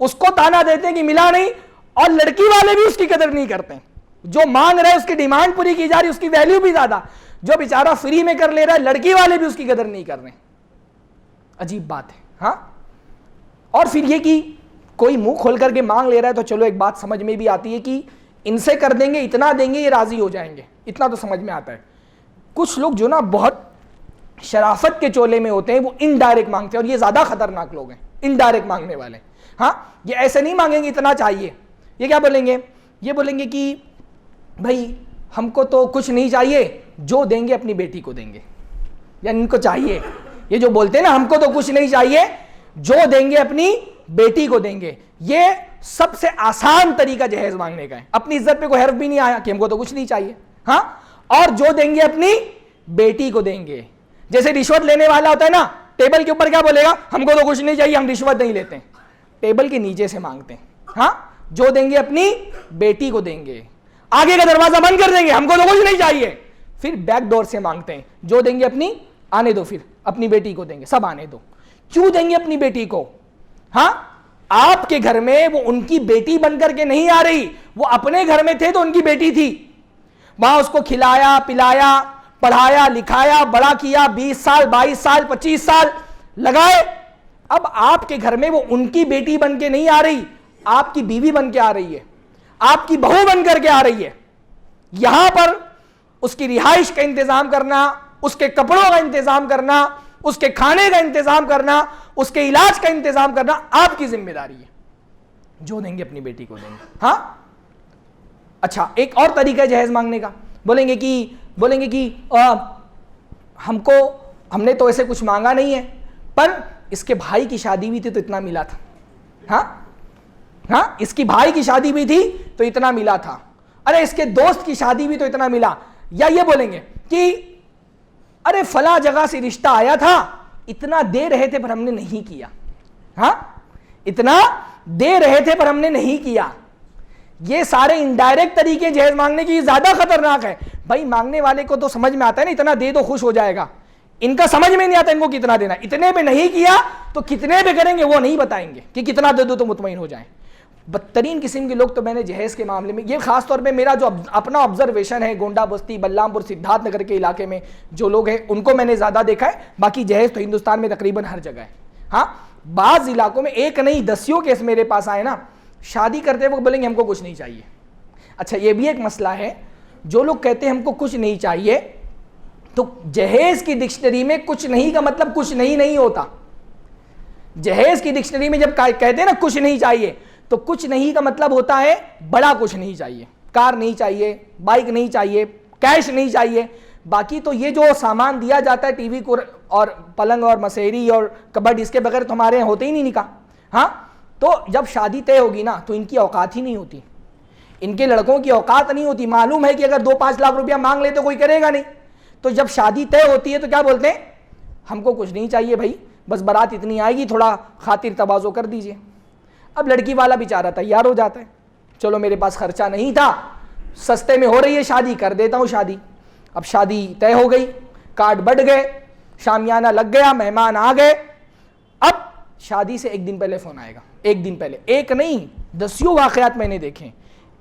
اس کو تانا دیتے ہیں کہ ملا نہیں, اور لڑکی والے بھی اس کی قدر نہیں کرتے. جو مانگ رہے اس کی ڈیمانڈ پوری کی جا رہی, اس کی ویلیو بھی زیادہ. جو بیچارہ فری میں کر لے رہا ہے, لڑکی والے بھی اس کی قدر نہیں کر رہے. عجیب بات ہے. ہاں, اور پھر یہ کہ کوئی منہ کھول کر کے مانگ لے رہا ہے تو چلو ایک بات سمجھ میں بھی آتی ہے کہ ان سے کر دیں گے, اتنا دیں گے, یہ راضی ہو جائیں گے, اتنا تو سمجھ میں آتا ہے. کچھ لوگ جو نا بہت شرافت کے چولے میں ہوتے ہیں, وہ انڈائریکٹ مانگتے ہیں, اور یہ زیادہ خطرناک لوگ ہیں, انڈائریکٹ مانگنے والے. ہاں, یہ ایسے نہیں مانگیں گے اتنا چاہیے. یہ کیا بولیں گے؟ یہ بولیں گے کہ بھائی ہم کو تو کچھ نہیں چاہیے, جو دیں گے اپنی بیٹی کو دیں گے. یعنی ان کو چاہیے, یہ جو بولتے ہیں نا ہم کو تو کچھ نہیں چاہیے, جو دیں گے اپنی بیٹی کو دیں گے, یہ سب سے آسان طریقہ جہیز مانگنے کا ہے. اپنی عزت پہ کوئی حرف بھی نہیں آیا کہ ہم کو تو کچھ نہیں چاہیے. ہاں, اور جو دیں گے اپنی بیٹی کو دیں گے. جیسے رشوت لینے والا ہوتا ہے نا, ٹیبل کے اوپر کیا بولے گا؟ ہم کو تو کچھ نہیں چاہیے, ہم رشوت نہیں لیتے ہیں. ٹیبل کے نیچے سے مانگتے ہیں. ہاں, جو دیں گے اپنی بیٹی کو دیں گے, آگے کا دروازہ بند کر دیں گے, ہم کو تو کچھ نہیں چاہیے. پھر بیک ڈور سے مانگتے ہیں, جو دیں گے اپنی, آنے دو, پھر اپنی بیٹی کو دیں گے, سب آنے دو. کیوں دیں گے اپنی بیٹی کو؟ ہاں, آپ کے گھر میں وہ ان کی بیٹی بن کر کے نہیں آ رہی, وہ اپنے گھر میں تھے تو ان کی بیٹی تھی. وہاں اس کو کھلایا پلایا, پڑھایا لکھایا, بڑا کیا, 20 سال 22 سال 25 سال لگائے. اب آپ کے گھر میں وہ ان کی بیٹی بن کے نہیں آ رہی, آپ کی بیوی بن کے آ رہی ہے, آپ کی بہو بن کر کے آ رہی ہے. یہاں پر اس کی رہائش کا انتظام کرنا, اس کے کپڑوں کا انتظام کرنا, اس کے کھانے کا انتظام کرنا, اس کے علاج کا انتظام کرنا آپ کی ذمہ داری ہے. جو دیں گے اپنی بیٹی کو دیں گے. ہاں, اچھا, ایک اور طریقہ ہے جہیز مانگنے کا. بولیں گے کہ ہم نے تو ایسے کچھ مانگا نہیں ہے, پر اس کے بھائی کی شادی بھی تھی تو اتنا ملا تھا. ہاں, اس کی بھائی کی شادی بھی تھی تو اتنا ملا تھا. ارے اس کے دوست کی شادی بھی تو اتنا ملا. یا یہ بولیں گے کہ ارے فلاں جگہ سے رشتہ آیا تھا, اتنا دے رہے تھے پر ہم نے نہیں کیا. ہاں, اتنا دے رہے تھے پر ہم نے نہیں کیا. یہ سارے انڈائریکٹ طریقے جہیز مانگنے کی زیادہ خطرناک ہے. بھائی مانگنے والے کو تو سمجھ میں آتا ہے نا, اتنا دے تو خوش ہو جائے گا. ان کا سمجھ میں نہیں آتا ان کو کتنا دینا. اتنے پہ نہیں کیا تو کتنے پہ کریں گے وہ نہیں بتائیں گے کہ کتنا دے دو تو مطمئن ہو جائیں. بدترین قسم کے لوگ تو میں نے جہیز کے معاملے میں, یہ خاص طور پہ میرا جو اپنا آبزرویشن ہے, گونڈا بستی, بلرام پور, سدھارتھ نگر کے علاقے میں جو لوگ ہیں ان کو میں نے زیادہ دیکھا ہے. باقی جہیز تو ہندوستان میں تقریباً ہر جگہ ہے. ہاں, بعض علاقوں میں ایک نہیں 10 کیس میرے پاس آئے نا, شادی کرتے وقت بولیں گے ہم کو کچھ نہیں چاہیے. اچھا, یہ بھی ایک مسئلہ ہے. جو لوگ کہتے ہیں ہم کو کچھ نہیں چاہیے, تو جہیز کی ڈکشنری میں کچھ نہیں کا مطلب کچھ نہیں ہوتا. جہیز کی ڈکشنری میں جب کہتے ہیں نا کچھ نہیں چاہیے, تو کچھ نہیں کا مطلب ہوتا ہے بڑا کچھ نہیں چاہیے, کار نہیں چاہیے, بائک نہیں چاہیے, کیش نہیں چاہیے. باقی تو یہ جو سامان دیا جاتا ہے ٹی وی کو اور پلنگ اور مسیری اور کبڈ, اس کے بغیر تو ہمارے یہاں ہوتے ہی نہیں نکاح. ہاں, تو جب شادی طے ہوگی نا تو ان کی اوقات ہی نہیں ہوتی, ان کے لڑکوں کی اوقات نہیں ہوتی. معلوم ہے کہ اگر 2-5 لاکھ روپیہ مانگ لے تو کوئی کرے گا نہیں. تو جب شادی طے ہوتی ہے تو کیا بولتے ہیں, ہم کو کچھ نہیں چاہیے بھائی, بس بارات اتنی آئے گی, تھوڑا خاطر تواضع کر دیجئے. اب لڑکی والا بیچارہ تیار ہو جاتا ہے, چلو میرے پاس خرچہ نہیں تھا, سستے میں ہو رہی ہے شادی, کر دیتا ہوں شادی. اب شادی طے ہو گئی, کارڈ بٹ گئے, شامیانہ لگ گیا, مہمان آ گئے. اب شادی سے ایک دن پہلے فون آئے گا, ایک دن پہلے, ایک نہیں دسیوں واقعات میں نے دیکھے.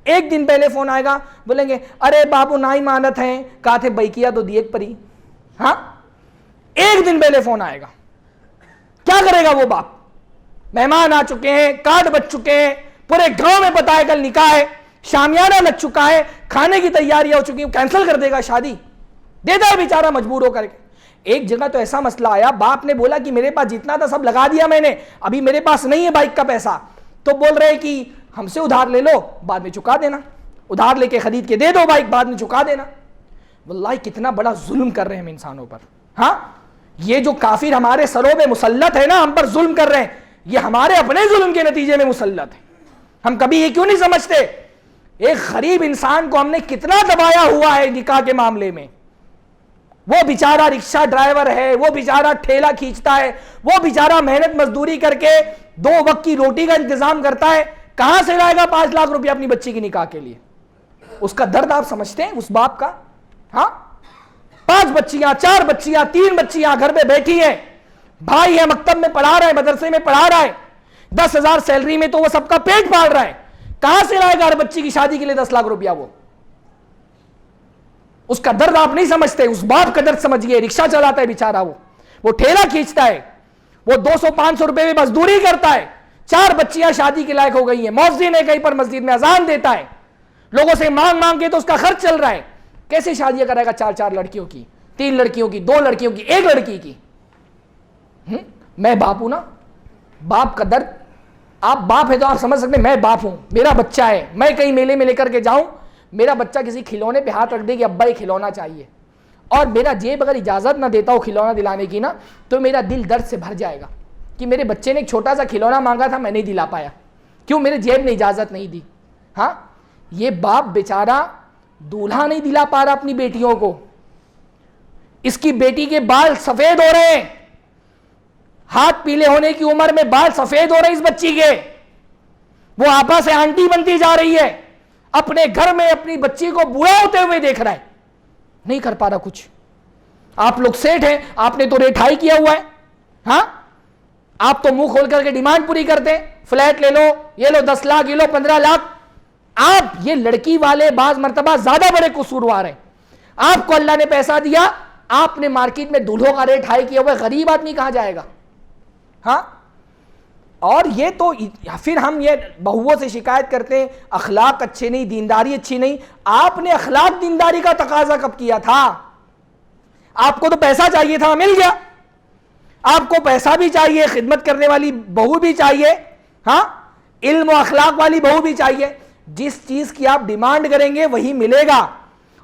ایک دن پہلے فون آئے گا, بولیں گے ارے بابو نہ ہی مانت ہیں, کہا تھے بھائی کیا تو دی ایک پری. ہاں ایک دن پہلے فون آئے گا. کیا کرے گا وہ باپ؟ مہمان آ چکے ہیں, کارڈ بچ چکے ہیں, پورے گاؤں میں پتا ہے کل نکاح ہے, شامیانہ لگ چکا ہے, کھانے کی تیاریاں ہو چکی ہیں, کینسل کر دے گا شادی, دیتا ہے بیچارہ مجبور ہو کر کے. ایک جگہ تو ایسا مسئلہ آیا, باپ نے بولا کہ میرے پاس جتنا تھا سب لگا دیا میں نے, ابھی میرے پاس نہیں ہے بائک کا پیسہ. تو بول رہے کہ ہم سے ادھار لے لو, بعد میں چکا دینا, ادھار لے کے خرید کے دے دو بائک, بعد میں چکا دینا. واللہ کتنا بڑا ظلم کر رہے ہیں ہم انسانوں پر. ہاں یہ جو کافر ہمارے سروں میں مسلط ہے نا, ہم پر ظلم کر رہے ہیں, یہ ہمارے اپنے ظلم کے نتیجے میں مسلط ہے. ہم کبھی یہ کیوں نہیں سمجھتے ایک غریب انسان کو ہم نے کتنا دبایا ہوا ہے نکاح کے معاملے میں. وہ بیچارہ رکشہ ڈرائیور ہے, وہ بیچارہ ٹھیلا کھینچتا ہے, وہ بیچارہ محنت مزدوری کر کے 2 وقت کی روٹی کا انتظام کرتا ہے, کہاں سے لائے گا 5 لاکھ روپیہ اپنی بچی کی نکاح کے لیے؟ اس کا درد آپ سمجھتے ہیں اس باپ کا؟ ہاں 5 بچیاں, 4 بچیاں, 3 بچیاں گھر میں بیٹھی ہیں, بھائی ہے مکتب میں پڑھا رہا ہے, مدرسے میں پڑھا رہا ہے, 10,000 سیلری میں تو وہ سب کا پیٹ پال رہا ہے, کہاں سے لائے گا ہر بچی کی شادی کے لیے 10 لاکھ روپیہ؟ وہ اس کا درد آپ نہیں سمجھتے, اس باپ کا درد سمجھئے. رکشہ چلاتا ہے بیچارہ, وہ ٹھیلا کھینچتا ہے, وہ 200-500 روپے میں مزدوری کرتا ہے, 4 بچیاں شادی کے لائق ہو گئی ہیں, مؤذن ہے کہیں پر مسجد میں اذان دیتا ہے, لوگوں سے مانگ مانگ کے تو اس کا خرچ چل رہا ہے. کیسے شادیاں کرائے گا 4 لڑکیوں کی, 3 لڑکیوں کی, 2 لڑکیوں کی, 1 لڑکی کی؟ میں باپ ہوں نا, باپ کا درد. آپ باپ ہے تو آپ سمجھ سکتے ہیں, میں باپ ہوں, میرا بچہ ہے, میں کہیں میلے میں لے کر کے جاؤں, میرا بچہ کسی کھلونے پہ ہاتھ رکھ دے کہ ابا یہ کھلونا چاہیے, اور میرا جیب اگر اجازت نہ دیتا ہو کھلونا دلانے کی نا, تو میرا دل درد سے بھر جائے گا کہ میرے بچے نے ایک چھوٹا سا کھلونا مانگا تھا, میں نہیں دلا پایا, کیوں؟ میرے جیب نے اجازت نہیں دی. ہاں یہ باپ بیچارہ دولہا نہیں دلا پا رہا اپنی بیٹیوں کو, اس کی بیٹی کے بال سفید ہو رہے ہیں, ہاتھ پیلے ہونے کی عمر میں بال سفید ہو رہے ہیں اس بچی کے, وہ آپا سے آنٹی بنتی جا رہی ہے, اپنے گھر میں اپنی بچی کو بوڑھا ہوتے ہوئے دیکھ رہا ہے, نہیں کر پا رہا کچھ. آپ لوگ سیٹ ہیں, آپ نے تو ریٹ ہائی کیا ہوا ہے. ہاں آپ تو منہ کھول کر کے ڈیمانڈ پوری کرتے ہیں, فلیٹ لے لو, یہ لو 10 لاکھ, یہ لو 15 لاکھ. آپ یہ لڑکی والے بعض مرتبہ زیادہ بڑے قصوروار ہیں. آپ کو اللہ نے پیسہ دیا, آپ نے مارکیٹ میں دولہوں کا ریٹ ہائی کیا ہوا ہے, غریب آدمی کہاں جائے گا؟ ہاں اور یہ تو پھر ہم یہ بہووں سے شکایت کرتے ہیں اخلاق اچھے نہیں, دینداری اچھی نہیں. آپ نے اخلاق دینداری کا تقاضا کب کیا تھا؟ آپ کو تو پیسہ چاہیے تھا, مل گیا. آپ کو پیسہ بھی چاہیے, خدمت کرنے والی بہو بھی چاہیے, ہاں علم و اخلاق والی بہو بھی چاہیے. جس چیز کی آپ ڈیمانڈ کریں گے وہی ملے گا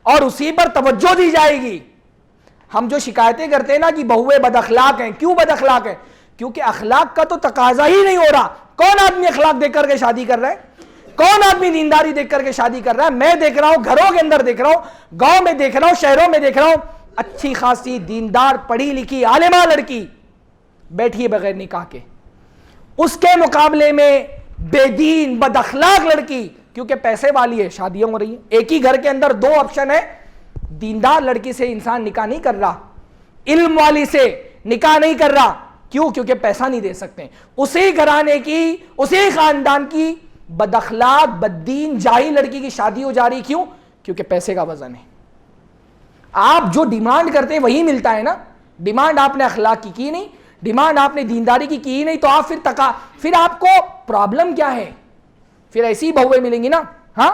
اور اسی پر توجہ دی جائے گی. ہم جو شکایتیں کرتے ہیں نا کہ بہویں بد اخلاق ہیں, کیوں بد اخلاق ہیں؟ کیونکہ اخلاق کا تو تقاضا ہی نہیں ہو رہا. کون آدمی اخلاق دیکھ کر کے شادی کر رہا ہے؟ کون آدمی دینداری دیکھ کر کے شادی کر رہا ہے؟ میں دیکھ رہا ہوں, گھروں کے اندر دیکھ رہا ہوں, گاؤں میں دیکھ رہا ہوں, شہروں میں دیکھ رہا ہوں, اچھی خاصی دیندار پڑھی لکھی عالمہ لڑکی بیٹھی ہے بغیر نکاح کے, اس کے مقابلے میں بے دین بد اخلاق لڑکی, کیونکہ پیسے والی ہے, شادیاں ہو رہی ہیں. ایک ہی گھر کے اندر 2 آپشن ہے. دیندار لڑکی سے انسان نکاح نہیں کر رہا, علم والی سے نکاح نہیں کر رہا. کیوں؟ کیونکہ پیسہ نہیں دے سکتے. اسی گھرانے کی, اسی خاندان کی بد اخلاق بد دین جاہل لڑکی کی شادی ہو جا رہی. کیوں؟ کیونکہ پیسے کا وزن ہے. آپ جو ڈیمانڈ کرتے ہیں وہی ملتا ہے نا. ڈیمانڈ آپ نے اخلاق کی نہیں, ڈیمانڈ آپ نے دینداری کی نہیں, تو آپ پھر آپ کو پرابلم کیا ہے؟ پھر ایسی بہویں ملیں گی نا. ہاں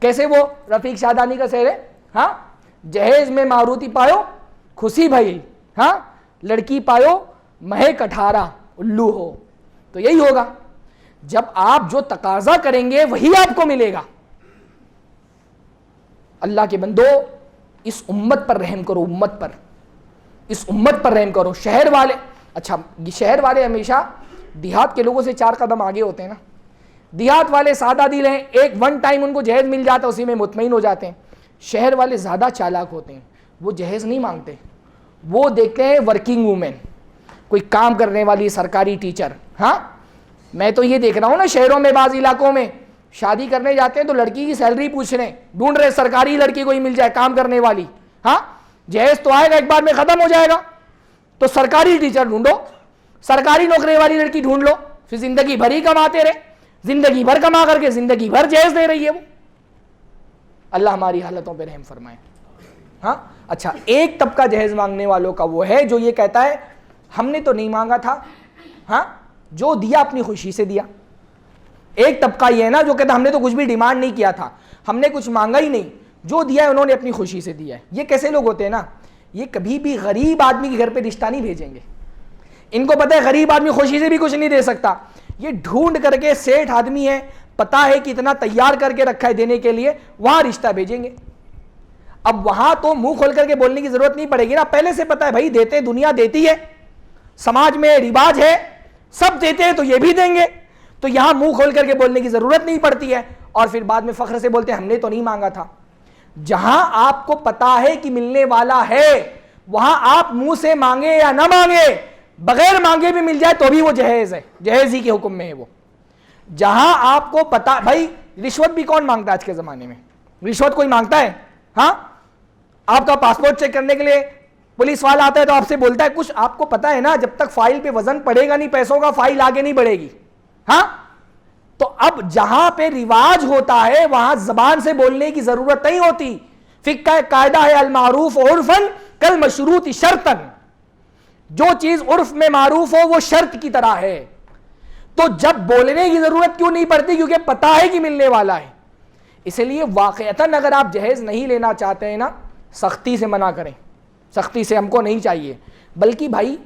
کیسے وہ رفیق شادانی کا شعر ہے, ہاں جہیز میں ماروتی پایو خوشی بھائی, ہاں لڑکی پایو مہک 18 الو ہو. تو یہی ہوگا, جب آپ جو تقاضا کریں گے وہی آپ کو ملے گا. اللہ کے بندو اس امت پر رحم کرو, امت پر, اس امت پر رحم کرو. شہر والے, اچھا شہر والے ہمیشہ دیہات کے لوگوں سے 4 قدم آگے ہوتے ہیں نا. دیہات والے سادہ دل ہیں, ایک 1 ٹائم ان کو جہیز مل جاتا ہے, اسی میں مطمئن ہو جاتے ہیں. شہر والے زیادہ چالاک ہوتے ہیں, وہ جہیز نہیں مانگتے, وہ دیکھتے ہیں ورکنگ وومن, کوئی کام کرنے والی سرکاری ٹیچر. ہاں میں تو یہ دیکھ رہا ہوں نا شہروں میں, بعض علاقوں میں شادی کرنے جاتے ہیں تو لڑکی کی سیلری پوچھ رہے ہیں, ڈھونڈ رہے سرکاری لڑکی کوئی مل جائے کام کرنے والی. ہاں جہیز تو آئے گا ایک بار میں ختم ہو جائے گا, تو سرکاری ٹیچر ڈھونڈو. سرکاری نوکری والی لڑکی ڈھونڈ لو، پھر زندگی بھر ہی کماتے رہے، زندگی بھر کما کر کے زندگی بھر جہیز دے رہی ہے وہ۔ اللہ ہماری حالتوں پہ رحم فرمائے۔ ہاں اچھا، ایک طبقہ جہیز مانگنے والوں کا وہ ہے جو یہ کہتا ہے ہم نے تو نہیں مانگا تھا، ہاں جو دیا اپنی خوشی سے دیا۔ ایک طبقہ یہ ہے نا جو کہتا ہم نے تو کچھ بھی ڈیمانڈ نہیں کیا تھا، ہم نے کچھ مانگا ہی نہیں، جو دیا ہے انہوں نے اپنی خوشی سے دیا ہے۔ یہ کیسے لوگ ہوتے ہیں نا، یہ کبھی بھی غریب آدمی کے گھر پہ رشتہ نہیں بھیجیں گے، ان کو پتہ ہے غریب آدمی خوشی سے بھی کچھ نہیں دے سکتا، یہ ڈھونڈ کر کے سیٹھ آدمی ہے، پتا ہے کہ اتنا تیار کر کے رکھا ہے دینے کے لیے، وہاں رشتہ بھیجیں گے۔ اب وہاں تو منہ کھول کر کے بولنے کی ضرورت نہیں پڑے گی نا، پہلے سے پتا ہے بھائی دیتے دنیا دیتی ہے، سماج میں رواج ہے سب دیتے ہیں تو یہ بھی دیں گے، تو یہاں منہ کھول کر کے بولنے کی ضرورت نہیں پڑتی ہے، اور پھر بعد میں فخر سے بولتے ہیں ہم نے تو نہیں مانگا تھا۔ جہاں آپ کو پتا ہے کہ ملنے والا ہے وہاں آپ منہ سے مانگے یا نہ مانگے، بغیر مانگے بھی مل جائے تو بھی وہ جہیز ہے، جہیز ہی کے حکم میں ہے وہ۔ جہاں آپ کو پتا، بھائی رشوت بھی کون مانگتا ہے آج کے زمانے میں؟ رشوت کوئی مانگتا ہے؟ ہاں آپ کا پاسپورٹ چیک کرنے کے لیے پولیس والا آتا ہے تو آپ سے بولتا ہے کچھ، آپ کو پتا ہے نا جب تک فائل پہ وزن پڑے گا نہیں پیسوں کا فائل آگے نہیں بڑھے گی۔ ہاں تو اب جہاں پہ رواج ہوتا ہے وہاں زبان سے بولنے کی ضرورت نہیں ہوتی۔ فقہ کا قاعدہ ہے المعروف عرفاً کالمشروط شرطاً، جو چیز عرف میں معروف ہو وہ شرط کی طرح ہے، تو جب بولنے کی ضرورت کیوں نہیں پڑتی؟ کیونکہ پتا ہے کہ ملنے والا ہے۔ اس لیے واقعتاً اگر آپ جہیز نہیں لینا چاہتے ہیں نا، سختی سے منع کریں، سختی سے، ہم کو نہیں چاہیے۔ بلکہ بھائی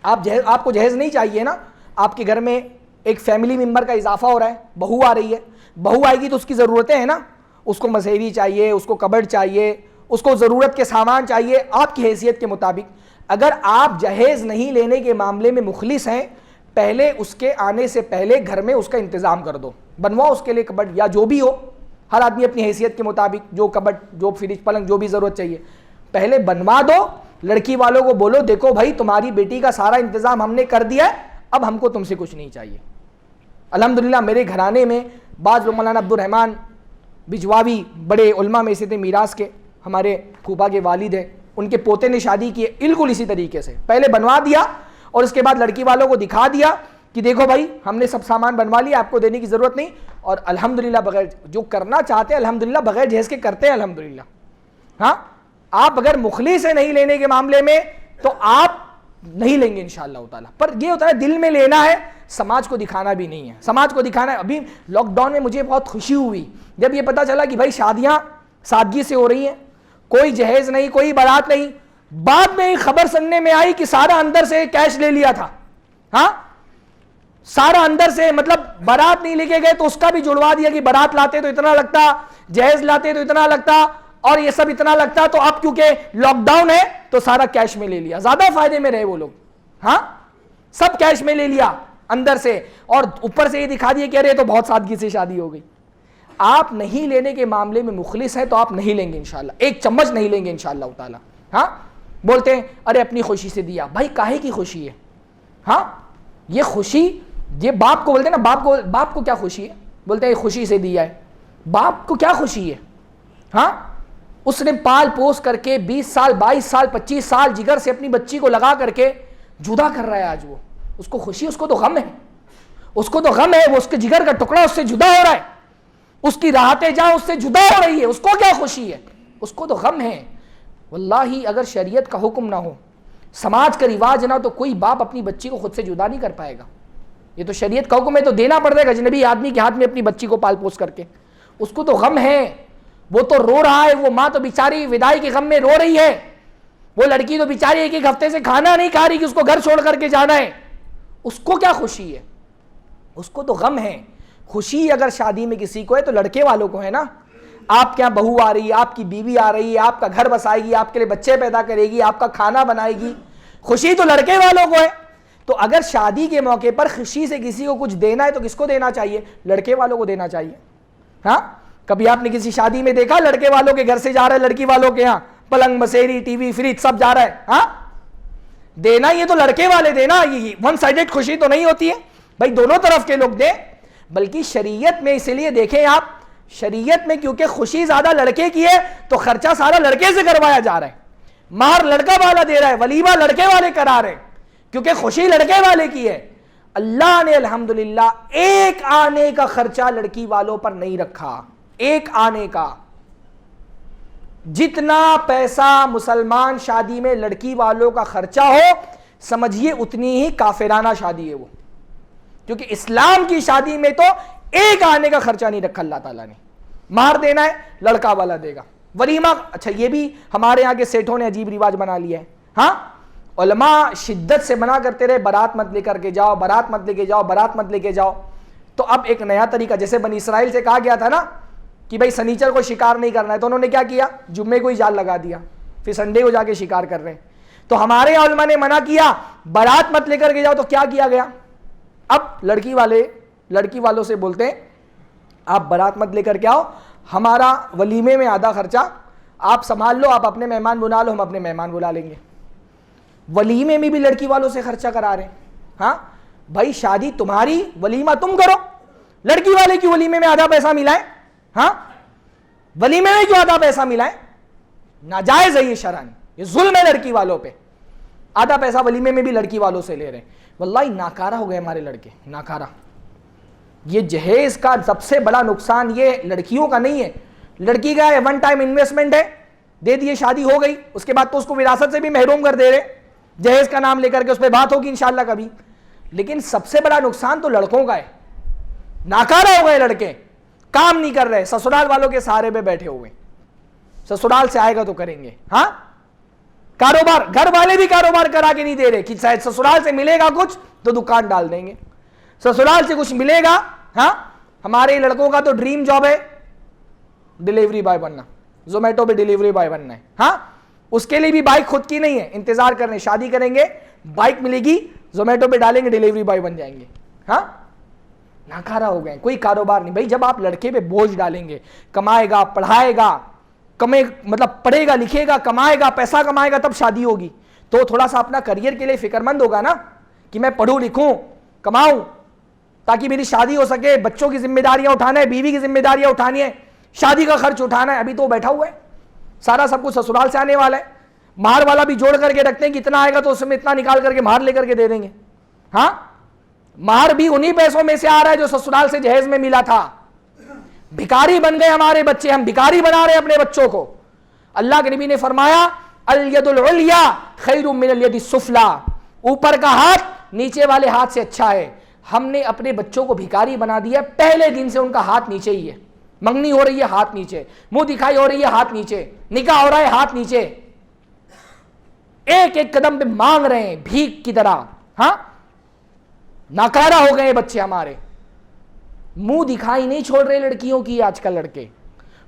آپ کو جہیز نہیں چاہیے نا، آپ کے گھر میں ایک فیملی ممبر کا اضافہ ہو رہا ہے، بہو آ رہی ہے، بہو آئے گی تو اس کی ضرورتیں ہیں نا، اس کو مسیری چاہیے، اس کو کبڈ چاہیے، اس کو ضرورت کے سامان چاہیے آپ کی حیثیت کے مطابق۔ اگر آپ جہیز نہیں لینے کے معاملے میں مخلص ہیں، پہلے اس کے آنے سے پہلے گھر میں اس کا انتظام کر دو، بنواؤ اس کے لیے کبڈ یا جو بھی ہو، ہر آدمی اپنی حیثیت کے مطابق جو کبڈ، جو فریج، پلنگ، جو بھی ضرورت چاہیے پہلے بنوا دو۔ لڑکی والوں کو بولو دیکھو بھائی تمہاری بیٹی کا سارا انتظام ہم نے کر دیا ہے، اب ہم کو تم سے کچھ نہیں چاہیے۔ الحمدللہ میرے گھرانے میں بعض لوگ، مولانا عبد الرحمن بجواوی بڑے علماء میں سے تھے میراث کے، ہمارے پھوپھا کے والد ہیں، ان کے پوتے نے شادی کی ہے بالکل اسی طریقے سے، پہلے بنوا دیا اور اس کے بعد لڑکی والوں کو دکھا دیا کہ دیکھو بھائی ہم نے سب سامان بنوا لیا، آپ کو دینے کی ضرورت نہیں، اور الحمدللہ بغیر جو کرنا چاہتے ہیں الحمدللہ بغیر جہیز کے کرتے ہیں الحمدللہ۔ ہاں آپ اگر مخلص ہیں نہیں لینے کے معاملے میں تو آپ نہیں لیں گے انشاءاللہ تعالیٰ، پر یہ ہوتا ہے دل میں لینا ہے، سماج کو دکھانا بھی نہیں ہے، سماج کو دکھانا ہے۔ ابھی لاک ڈاؤن میں مجھے بہت خوشی ہوئی جب یہ پتا چلا کہ بھائی شادیاں سادگی سے ہو رہی ہیں، کوئی جہیز نہیں، کوئی بارات نہیں، بعد میں خبر سننے میں آئی کہ سارا اندر سے کیش لے لیا تھا۔ ہاں سارا اندر سے، مطلب بارات نہیں لے کے گئے تو اس کا بھی جڑوا دیا کہ بارات لاتے تو اتنا لگتا، جہیز لاتے تو اتنا لگتا، اور یہ سب اتنا لگتا، تو اب کیونکہ لاک ڈاؤن ہے تو سارا کیش میں لے لیا، زیادہ فائدے میں رہے وہ لوگ۔ ہاں سب کیش میں لے لیا اندر سے، اور اوپر سے یہ دکھا دیا کہ ارے تو بہت سادگی سے شادی ہو گئی۔ آپ نہیں لینے کے معاملے میں مخلص ہیں تو آپ نہیں لیں گے انشاءاللہ، ایک چمچ نہیں لیں گے انشاءاللہ تعالی۔ ہاں بولتے ہیں ارے اپنی خوشی سے دیا، بھائی کاہے کی خوشی ہے؟ ہاں یہ خوشی، یہ باپ کو بولتے ہیں نا، باپ کو کیا خوشی ہے؟ بولتے ہیں خوشی سے دیا ہے، باپ کو کیا خوشی ہے؟ ہاں اس نے پال پوس کر کے 20 سال 22 سال 25 سال جگر سے اپنی بچی کو لگا کر کے جدا کر رہا ہے آج وہ، اس کو خوشی، اس کو تو غم ہے، اس کو تو غم ہے، وہ اس کے جگر کا ٹکڑا اس سے جدا ہو رہا ہے، اس کی راحتیں جہاں اس سے جدا ہو رہی ہے، اس کو کیا خوشی ہے؟ اس کو تو غم ہے۔ واللہ اگر شریعت کا حکم نہ ہو، سماج کا رواج نہ، تو کوئی باپ اپنی بچی کو خود سے جدا نہیں کر پائے گا۔ یہ تو شریعت کا حکم ہے، تو دینا پڑے گا اجنبی آدمی کے ہاتھ میں اپنی بچی کو پال پوس کر کے۔ اس کو تو غم ہے، وہ تو رو رہا ہے، وہ ماں تو بیچاری ودائی کے غم میں رو رہی ہے، وہ لڑکی تو بیچاری ایک ہفتے سے کھانا نہیں کھا رہی کہ اس کو گھر چھوڑ کر کے جانا ہے، اس کو کیا خوشی ہے؟ اس کو تو غم ہے۔ خوشی اگر شادی میں کسی کو ہے تو لڑکے والوں کو ہے نا، آپ کے یہاں بہو آ رہی ہے، آپ کی بیوی آ رہی ہے، آپ کا گھر بسائے گی، آپ کے لیے بچے پیدا کرے گی، آپ کا کھانا بنائے گی، خوشی تو لڑکے والوں کو ہے۔ تو اگر شادی کے موقع پر خوشی سے کسی کو کچھ دینا ہے تو کس کو دینا چاہیے؟ لڑکے والوں کو دینا چاہیے۔ ہاں کبھی آپ نے کسی شادی میں دیکھا لڑکے والوں کے گھر سے جا رہا ہے لڑکی والوں کے یہاں پلنگ مسیری ٹی وی فریج سب جا رہا ہے؟ ہاں دینا یہ تو لڑکے والے دینا، یہ ون سائیڈڈ خوشی تو نہیں ہوتی ہے بھائی، دونوں طرف کے لوگ دیں۔ بلکہ شریعت میں اس لیے دیکھیں آپ، شریعت میں کیونکہ خوشی زیادہ لڑکے کی ہے تو خرچہ سارا لڑکے سے کروایا جا رہا ہے، مہر لڑکا والا دے رہا ہے، ولیمہ لڑکے والے کرا رہے ہیں، کیونکہ خوشی لڑکے والے کی ہے. اللہ نے الحمدللہ ایک آنے کا خرچہ لڑکی والوں پر نہیں رکھا, ایک آنے کا. جتنا پیسہ مسلمان شادی میں لڑکی والوں کا خرچہ ہو سمجھیے اتنی ہی کافرانہ شادی ہے وہ, کیونکہ اسلام کی شادی میں تو ایک آنے کا خرچہ نہیں رکھا اللہ تعالیٰ نے. مہر دینا ہے لڑکا والا دے گا, ولیمہ, اچھا یہ بھی ہمارے یہاں کے سیٹھوں نے عجیب رواج بنا لیا ہے. ہاں علماء شدت سے منع کرتے رہے بارات مت لے کر کے جاؤ, بارات مت لے کے جاؤ, بارات مت لے کے جاؤ. تو اب ایک نیا طریقہ, جیسے بنی اسرائیل سے کہا گیا تھا نا کہ بھائی سنیچر کو شکار نہیں کرنا ہے, تو انہوں نے کیا کیا, جمعے کو ہی جال لگا دیا, پھر سنڈے کو جا کے شکار کر رہے ہیں. تو ہمارے علماء نے منع کیا بارات مت لے کر کے جاؤ, تو کیا کیا گیا, اب لڑکی والوں سے بولتے ہیں آپ بارات مت لے کر کے آؤ, ہمارا ولیمے میں آدھا خرچہ آپ سنبھال لو, آپ اپنے مہمان بلا لو, ہم اپنے مہمان بلا لیں گے. ولیمے میں بھی لڑکی والوں سے خرچہ کرا رہے ہیں. ہاں بھائی شادی تمہاری, ولیمہ تم کرو, لڑکی والے کی ولیمے میں آدھا پیسہ ملا ہے. ہاں ولیمے میں کیوں آدھا پیسہ ملا ہے, ناجائز ہے یہ شرعن, یہ ظلم ہے لڑکی والوں پہ. آدھا پیسہ ولیمے میں بھی لڑکی والوں سے لے رہے ہیں. واللہ ناکارہ ہو گئے ہمارے لڑکے, ناکارہ. یہ جہیز کا سب سے بڑا نقصان یہ لڑکیوں کا نہیں ہے, لڑکی کا ہے ون ٹائم انویسٹمنٹ ہے, دے دیے شادی ہو گئی, اس کے بعد تو اس کو وراثت سے بھی محروم کر دے رہے, جہیز کا نام لے کر کے, اس پہ بات ہوگی انشاءاللہ کبھی. لیکن سب سے بڑا نقصان تو لڑکوں کا ہے. ناکارہ ہو گئے لڑکے, کام نہیں کر رہے, سسرال والوں کے سہارے پہ بیٹھے ہوئے, سسرال سے آئے گا تو کریں گے. ہاں کاروبار, گھر والے بھی کاروبار کرا کے نہیں دے رہے کہ سسرال سے ملے گا کچھ تو دکان ڈال دیں گے, سسرال سے کچھ ملے گا. ہاں ہمارے لڑکوں کا تو ڈریم جاب ہے ڈیلیوری بوائے بننا, زومیٹو پہ ڈیلیوری بوائے بننا ہے. ہاں اس کے لیے بھی بائک خود کی نہیں ہے, انتظار کرنے, شادی کریں گے بائک ملے گی, زومیٹو پہ ڈالیں گے ڈیلیوری بوائے بن جائیں گے. ہاں ناکارہ ہو گئے, کوئی کاروبار نہیں. بھائی جب آپ لڑکے پہ بوجھ ڈالیں گے, کمائے گا, پڑھائے گا, مطلب پڑھے گا, لکھے گا, کمائے گا, پیسہ کمائے گا, تب شادی ہوگی, تو تھوڑا سا اپنا کریئر کے لیے فکر مند ہوگا نا کہ میں پڑھوں لکھوں کماؤں تاکہ میری شادی ہو سکے, بچوں کی ذمہ داریاں اٹھانا ہے, بیوی کی ذمہ داریاں اٹھانی ہے, شادی کا خرچ اٹھانا ہے. ابھی تو بیٹھا ہوا ہے, سارا سب کچھ سسرال سے آنے والا ہے. مہر والا بھی جوڑ کر کے رکھتے ہیں, کتنا آئے گا تو اس میں اتنا نکال کر کے مہر لے کر کے دے دیں گے. ہاں مہر بھی انہی پیسوں میں سے آ رہا ہے جو سسرال سے جہیز میں ملا تھا. بھکاری بن گئے ہمارے بچے, ہم بھکاری بنا رہے ہیں اپنے بچوں کو. اللہ کے نبی نے فرمایا الید العلیا خیر من الید السفلی, اوپر کا ہاتھ نیچے والے ہاتھ سے اچھا ہے. ہم نے اپنے بچوں کو بھکاری بنا دیا, پہلے دن سے ان کا ہاتھ نیچے ہی ہے, منگنی ہو رہی ہے ہاتھ نیچے, منہ دکھائی ہو رہی ہے ہاتھ نیچے, نکاح ہو رہا ہے ہاتھ نیچے, ایک ایک قدم پہ مانگ رہے ہیں بھیک کی طرح. ہاں ناکارہ ہو گئے بچے ہمارے, منہ دکھائی نہیں چھوڑ رہے لڑکیوں کی. آج کل لڑکے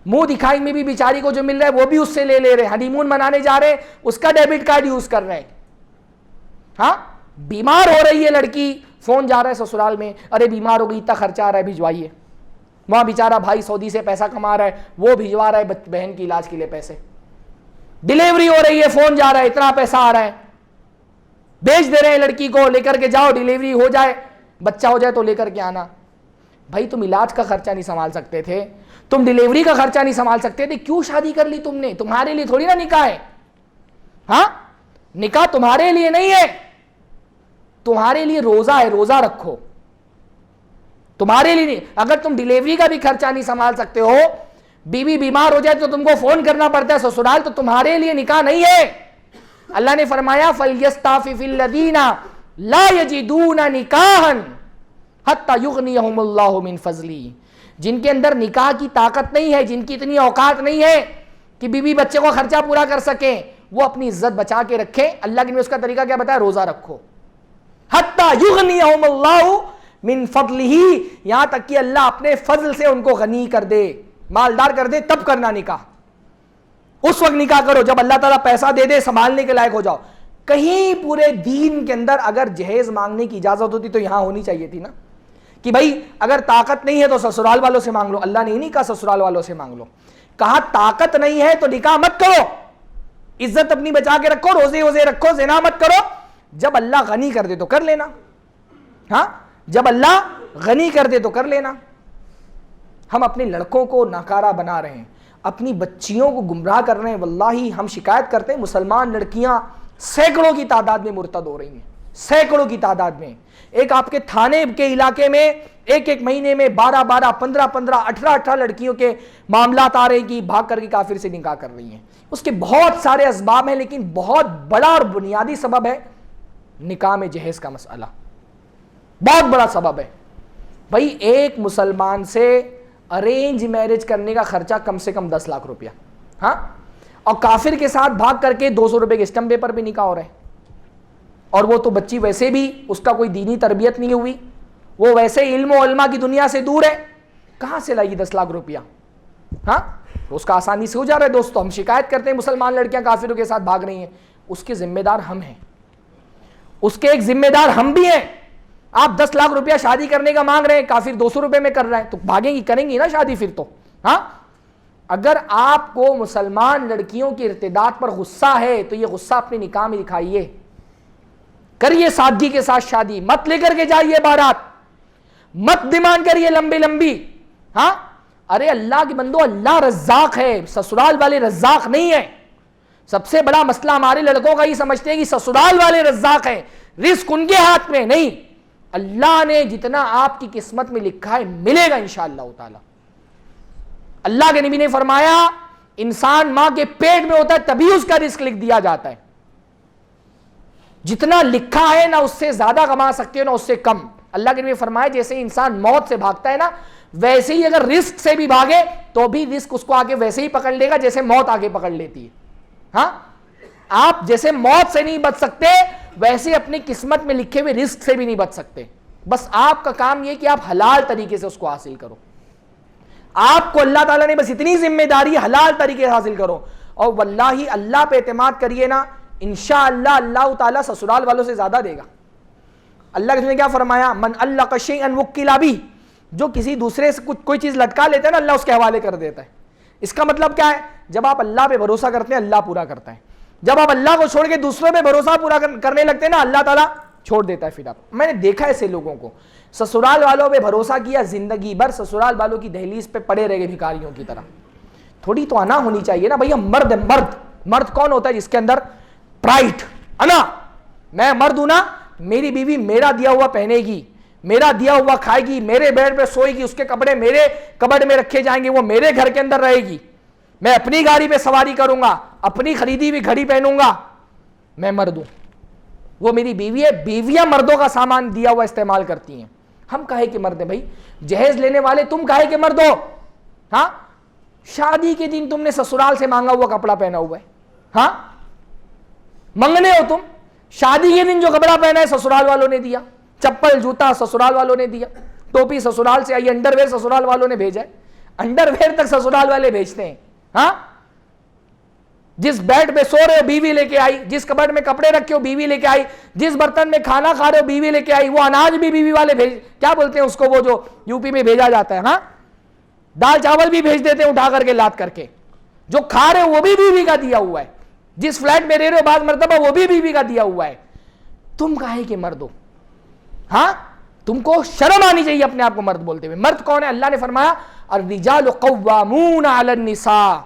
منہ دکھائی میں بھی بیچاری کو جو مل رہا ہے وہ بھی اس سے لے رہے, ہنی مون منانے جا رہے اس کا ڈیبٹ کارڈ یوز کر رہے ہیں. ہاں بیمار ہو رہی ہے لڑکی, فون جا رہا ہے سسرال میں, ارے بیمار ہو گئی, اتنا خرچہ آ رہا ہے بھجوائیے. وہاں بیچارہ بھائی سعودی سے پیسہ کما رہا ہے, وہ بھجوا رہا ہے بہن کی علاج کے لیے پیسے. ڈیلیوری ہو رہی ہے, فون جا رہا ہے, اتنا پیسہ آ رہا ہے, بیچ دے رہے ہیں لڑکی کو, لے کر کے جاؤ, ڈیلیوری ہو جائے, بچہ ہو جائے تو لے کر کے آنا. بھائی تم علاج کا خرچہ نہیں سنبھال سکتے تھے, تم ڈیلیوری کا خرچہ نہیں سنبھال سکتے تھے, کیوں شادی کر لی تم نے؟ تمہارے لیے تھوڑی نا نکاح ہے. ہاں نکاح تمہارے لیے نہیں ہے, تمہارے لیے روزہ ہے, روزہ رکھو, تمہارے لیے نہیں. اگر تم ڈیلیوری کا بھی خرچہ نہیں سنبھال سکتے ہو, بیوی بیمار ہو جائے تو تم کو فون کرنا پڑتا ہے سسرال, تو تمہارے لیے نکاح نہیں ہے. اللہ نے فرمایا فَلْيَسْتَعْفِفِ الَّذِينَ لَا يَجِدُونَ نِكَاحًا حَتَّى يُغْنِيَهُمُ اللَّهُ مِنْ فَضْلِهِ, جن کے اندر نکاح کی طاقت نہیں ہے, جن کی اتنی اوقات نہیں ہے کہ بیوی بچے کو خرچہ پورا کر سکیں, وہ اپنی عزت بچا کے رکھیں. اللہ کے نے اس کا طریقہ کیا بتایا؟ روزہ رکھو. حَتَّى يُغْنِيَهُمُ اللَّهُ مِنْ فَضْلِهِ, یہاں تک کہ اللہ اپنے فضل سے ان کو غنی کر دے, مالدار کر دے, تب کرنا نکاح. اس وقت نکاح کرو جب اللہ تعالیٰ پیسہ دے دے, سنبھالنے کے لائق ہو جاؤ. کہیں پورے دین کے اندر اگر جہیز مانگنے کی اجازت ہوتی تو یہاں ہونی چاہیے تھی نا, کہ بھائی اگر طاقت نہیں ہے تو سسرال والوں سے مانگ لو. اللہ نے نہیں کہا سسرال والوں سے مانگ لو, کہا طاقت نہیں ہے تو نکاح مت کرو, عزت اپنی بچا کے رکھو, روزے ووزے رکھو, زنا مت کرو. جب اللہ غنی کر دے تو کر لینا. ہاں جب اللہ غنی کر دے تو کر لینا. ہم اپنے لڑکوں کو ناکارہ بنا رہے ہیں, اپنی بچیوں کو گمراہ کر رہے ہیں. واللہ ہم شکایت کرتے ہیں, مسلمان لڑکیاں سینکڑوں کی تعداد میں مرتد ہو رہی ہیں, سینکڑوں کی تعداد میں. ایک آپ کے تھانے کے علاقے میں ایک مہینے میں 12 15 18 لڑکیوں کے معاملات آ رہے ہیں کہ بھاگ کر کے کافر سے نکاح کر رہی ہیں. اس کے بہت سارے اسباب ہیں لیکن بہت بڑا اور بنیادی سبب ہے نکاح میں جہیز کا مسئلہ. بہت بڑا سبب ہے بھائی. ایک مسلمان سے ارینج میرج کرنے کا خرچہ کم سے کم 10 لاکھ روپیہ, ہاں, اور کافر کے ساتھ بھاگ کر کے 200 روپے کے اسٹمپ پیپر پہ نکاح ہو رہے ہیں. اور وہ تو بچی ویسے بھی اس کا کوئی دینی تربیت نہیں ہوئی, وہ ویسے علم و علماء کی دنیا سے دور ہے, کہاں سے لائے گی 10 لاکھ روپیہ؟ ہاں, اس کا آسانی سے ہو جا رہا ہے. دوستو, ہم شکایت کرتے ہیں مسلمان لڑکیاں کافروں کے ساتھ بھاگ رہی ہیں, اس کے ذمہ دار ہم ہیں, اس کے ایک ذمہ دار ہم بھی ہیں. آپ 10 لاکھ روپیہ شادی کرنے کا مانگ رہے ہیں, کافر 200 روپے میں کر رہا ہے, تو بھاگیں گی, کریں گی نا شادی پھر تو. ہاں, اگر آپ کو مسلمان لڑکیوں کی ارتداد پر غصہ ہے تو یہ غصہ اپنے نکاح میں دکھائیے, کریے سادگی کے ساتھ شادی, مت لے کر کے جائیے بارات, مت ڈیمانڈ کریے لمبی لمبی. ہاں, ارے اللہ کے بندو, اللہ رزاق ہے, سسرال والے رزاق نہیں ہے. سب سے بڑا مسئلہ ہمارے لڑکوں کا یہ سمجھتے ہیں کہ سسرال والے رزاق ہیں, رزق ان کے ہاتھ میں نہیں. اللہ نے جتنا آپ کی قسمت میں لکھا ہے ملے گا انشاءاللہ تعالی. اللہ کے نبی نے فرمایا انسان ماں کے پیٹ میں ہوتا ہے تبھی اس کا رزق لکھ دیا جاتا ہے. جتنا لکھا ہے نہ اس سے زیادہ کما سکتے ہو نہ اس سے کم. اللہ کے نبی نے فرمایا جیسے انسان موت سے بھاگتا ہے نا, ویسے ہی اگر رزق سے بھی بھاگے تو بھی رزق اس کو آگے ویسے ہی پکڑ لے گا جیسے موت آگے پکڑ لیتی ہے. ہاں, آپ جیسے موت سے نہیں بچ سکتے ویسے اپنی قسمت میں لکھے ہوئے رزق سے بھی نہیں بچ سکتے. بس آپ کا کام یہ کہ آپ حلال طریقے سے اس کو حاصل کرو. آپ کو اللہ تعالیٰ نے بس اتنی ذمہ داری حلال طریقے سے حاصل کرو, اور واللہ اللہ پہ اعتماد کریے نا, انشاءاللہ اللہ تعالیٰ سسرال والوں سے زیادہ دے گا. اللہ کے نے کیا فرمایا, من علق شیئا وکل بہ, جو کسی دوسرے سے کوئی چیز لٹکا لیتا ہے نا اللہ اس کے حوالے کر دیتا ہے. اس کا مطلب کیا ہے, جب آپ اللہ پہ بھروسہ کرتے ہیں اللہ پورا کرتا ہے. جب آپ اللہ کو چھوڑ کے دوسروں پہ بھروسہ پورا کرنے لگتے ہیں نا اللہ تعالیٰ چھوڑ دیتا ہے. پھر آپ, میں نے دیکھا ایسے لوگوں کو, سسرال والوں پہ بھروسہ کیا, زندگی بھر سسرال والوں کی دہلیز پہ پڑے رہ گئے بھکاریوں کی طرح. تھوڑی تو انا ہونی چاہیے نا بھیا. مرد ہے, مرد کون ہوتا ہے جس کے اندر پرائڈ, انا, میں مرد ہوں نا, میری بیوی میرا دیا ہوا پہنے گی, میرا دیا ہوا کھائے گی, میرے بیڈ پہ سوئے گی, اس کے کپڑے میرے کبڈ میں رکھے جائیں گے, وہ میرے گھر کے اندر رہے گی, میں اپنی گاڑی پہ سواری کروں گا, اپنی خریدی ہوئی گھڑی پہنوں گا, میں مرد ہوں. وہ میری بیوی ہے. بیویاں مردوں کا سامان دیا ہوا استعمال کرتی ہیں. ہم کہے کہ مرد ہیں بھائی, جہیز لینے والے تم کہے کہ مرد ہو. ہاں, شادی کے دن تم نے سسرال سے مانگا ہوا کپڑا پہنا ہوا ہے. ہاں, منگنے ہو تم. شادی کے دن جو کپڑا پہنا ہے سسرال والوں نے دیا, چپل جوتا سسرال والوں نے دیا, ٹوپی سسرال سے آئی, انڈر ویئر سسرال والوں نے بھیجا ہے. انڈر ویئر تک سسرال والے بھیجتے ہیں. ہاں, جس بیڈ پہ سو رہے ہو بیوی لے کے آئی, جس کبڈ میں کپڑے رکھے ہو بیوی لے کے آئی, جس برتن میں کھانا کھا رہے ہو بیوی لے کے آئی. وہ اناج بھی بیوی والے بھیج, کیا بولتے ہیں اس کو, وہ جو یو پی میں بھیجا جاتا ہے. ہاں, دال چاول بھی بھیج دیتے ہیں اٹھا کر کے لاد کر کے. جو کھا رہے ہو وہ بھی بیوی کا دیا ہوا ہے. جس فلیٹ میں رہ رہے ہو بعض مرتبہ وہ بھی بیوی کا دیا ہوا ہے. تم کہے کہ مرد ہو. ہاں, تم کو شرم آنی چاہیے اپنے آپ کو مرد بولتے ہوئے. مرد کون ہے؟ اللہ نے فرمایا الرجال قوامون علی النساء,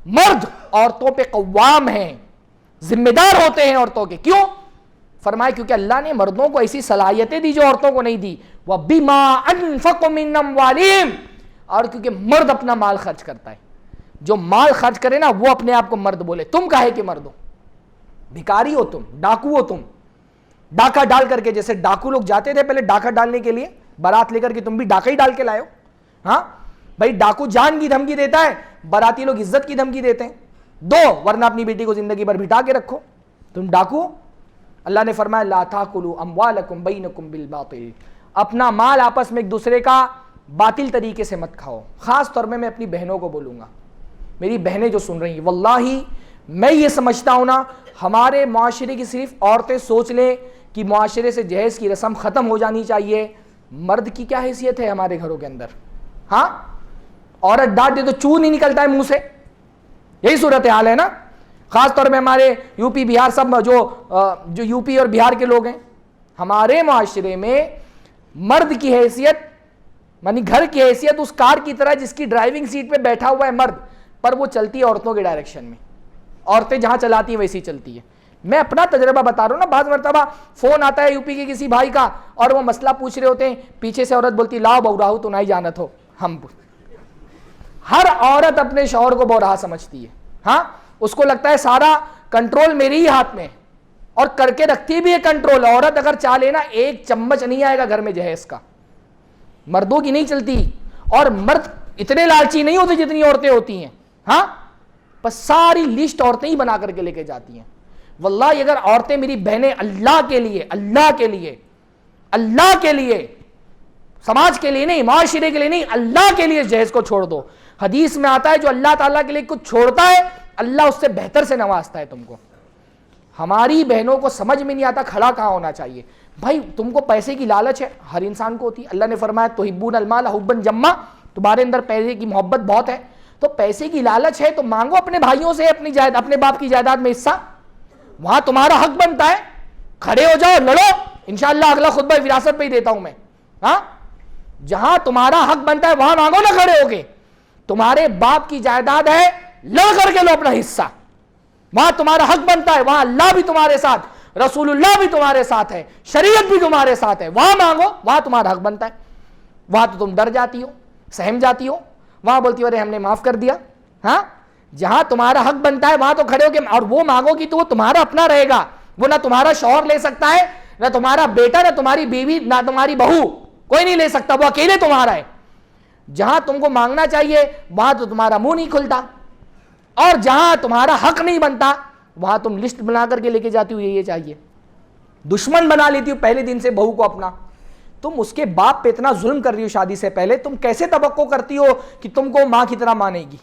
مرد عورتوں پہ قوام ہیں, ذمہ دار ہوتے ہیں عورتوں کے. کیوں؟ فرمایا کیونکہ اللہ نے مردوں کو ایسی صلاحیتیں دی جو عورتوں کو نہیں دی. وَبِمَا أَنفَقُوا مِنْ أَمْوَالِهِمْ, اور کیونکہ مرد اپنا مال خرچ کرتا ہے. جو مال خرچ کرے نا وہ اپنے آپ کو مرد بولے. تم کہے کہ مرد ہو؟ بھکاری ہو تم, ڈاکو ہو تم. ڈاکہ ڈال کر کے, جیسے ڈاکو لوگ جاتے تھے پہلے ڈاکہ ڈالنے کے لیے بارات لے کر کے, تم بھی ڈاکہ ہی ڈال کے لائے ہو. ہاں بھائی, ڈاکو جان کی دھمکی دیتا ہے, باراتی لوگ عزت کی دھمکی دیتے ہیں. دو, ورنہ اپنی بیٹی کو زندگی بھر بٹھا کے رکھو. تم ڈاکو. اللہ نے فرمایا لا تاکلوا اموالکم بینکم بالباطل, اپنا مال آپس میں ایک دوسرے کا باطل طریقے سے مت کھاؤ. خاص طور میں اپنی بہنوں کو بولوں گا, میری بہنیں جو سن رہی ہیں, واللہ میں یہ سمجھتا ہوں نا, ہمارے معاشرے کی صرف عورتیں سوچ لیں کہ معاشرے سے جہیز کی رسم ختم ہو جانی چاہیے. مرد کی کیا حیثیت ہے ہمارے گھروں کے اندر؟ ہاں, عورت ڈانٹ دے تو چو نہیں نکلتا ہے منہ سے. یہی صورتحال ہے نا. خاص طور میں ہمارے یو پی بہار, سب جو یو پی اور بہار کے لوگ ہیں, ہمارے معاشرے میں مرد کی حیثیت, یعنی گھر کی حیثیت اس کار کی طرح جس کی ڈرائیونگ سیٹ پہ بیٹھا ہوا ہے مرد, پر وہ چلتی ہے عورتوں کے ڈائریکشن میں. عورتیں جہاں چلاتی ہیں ویسی چلتی ہے. میں اپنا تجربہ بتا رہا ہوں نا. بعض مرتبہ فون آتا ہے یو پی کے کسی بھائی کا اور وہ مسئلہ پوچھ رہے ہوتے ہیں, پیچھے سے عورت بولتی لاؤ بہراہو تو نہیں جانت ہو. ہر عورت اپنے شوہر کو بہراہ سمجھتی ہے. ہاں, اس کو لگتا ہے سارا کنٹرول میری ہی ہاتھ میں ہے, اور کر کے رکھتی بھی ہے کنٹرول. عورت اگر چاہ لینا ایک چمچ نہیں آئے گا گھر میں جہیز کا, مردوں کی نہیں چلتی. اور مرد اتنے لالچی نہیں ہوتے جتنی عورتیں ہوتی ہیں. ہاں, بس ساری لسٹ عورتیں ہی بنا کر کے لے کے جاتی ہیں. واللہ اگر عورتیں میری بہنیں اللہ کے لیے سماج کے لیے نہیں, معاشرے کے لیے نہیں, اللہ کے لیے جہیز کو چھوڑ دو. حدیث میں آتا ہے جو اللہ تعالیٰ کے لیے کچھ چھوڑتا ہے اللہ اس سے بہتر سے نوازتا ہے تم کو. ہماری بہنوں کو سمجھ میں نہیں آتا کھڑا کہاں ہونا چاہیے. بھائی تم کو پیسے کی لالچ ہے, ہر انسان کو ہوتی ہے. اللہ نے فرمایا تحبون المال حبا جما, تمہارے اندر پیسے کی محبت بہت ہے, تو پیسے کی لالچ ہے تو مانگو اپنے بھائیوں سے اپنے باپ کی جائیداد میں حصہ. وہاں تمہارا حق بنتا ہے, کھڑے ہو جاؤ لڑو. انشاءاللہ اگلا خطبہ وراثت پہ ہی دیتا ہوں میں. ہاں, جہاں تمہارا حق بنتا ہے وہاں مانگو نہ کھڑے ہو کے. تمہارے باپ کی جائیداد ہے, لڑ کر کے لو اپنا حصہ. وہاں تمہارا حق بنتا ہے, وہاں اللہ بھی تمہارے ساتھ, رسول اللہ بھی تمہارے ساتھ ہے, شریعت بھی تمہارے ساتھ ہے. وہاں مانگو, وہاں تمہارا حق بنتا ہے. وہاں تو تم ڈر جاتی ہو, سہم جاتی ہو, وہاں بولتی ہو ارے ہم نے معاف کر دیا. ہاں, جہاں تمہارا حق بنتا ہے وہاں تو کھڑے ہو کے اور وہ مانگو گی تو وہ تمہارا اپنا رہے گا. وہ نہ تمہارا شوہر لے سکتا ہے, نہ تمہارا بیٹا, نہ تمہاری بیوی, نہ تمہاری بہو, کوئی نہیں لے سکتا. وہ اکیلے تمہارا ہے. جہاں تم کو مانگنا چاہیے وہاں تو تمہارا منہ نہیں کھلتا, اور جہاں تمہارا حق نہیں بنتا وہاں تم لسٹ بنا کر کے لے کے جاتی ہو یہ چاہیے. دشمن بنا لیتی ہو پہلے دن سے بہو کو اپنا. تم اس کے باپ پہ اتنا ظلم کر رہی ہو شادی سے پہلے, تم کیسے توقع کرتی ہو کہ تم کو ماں کی طرح مانے گی؟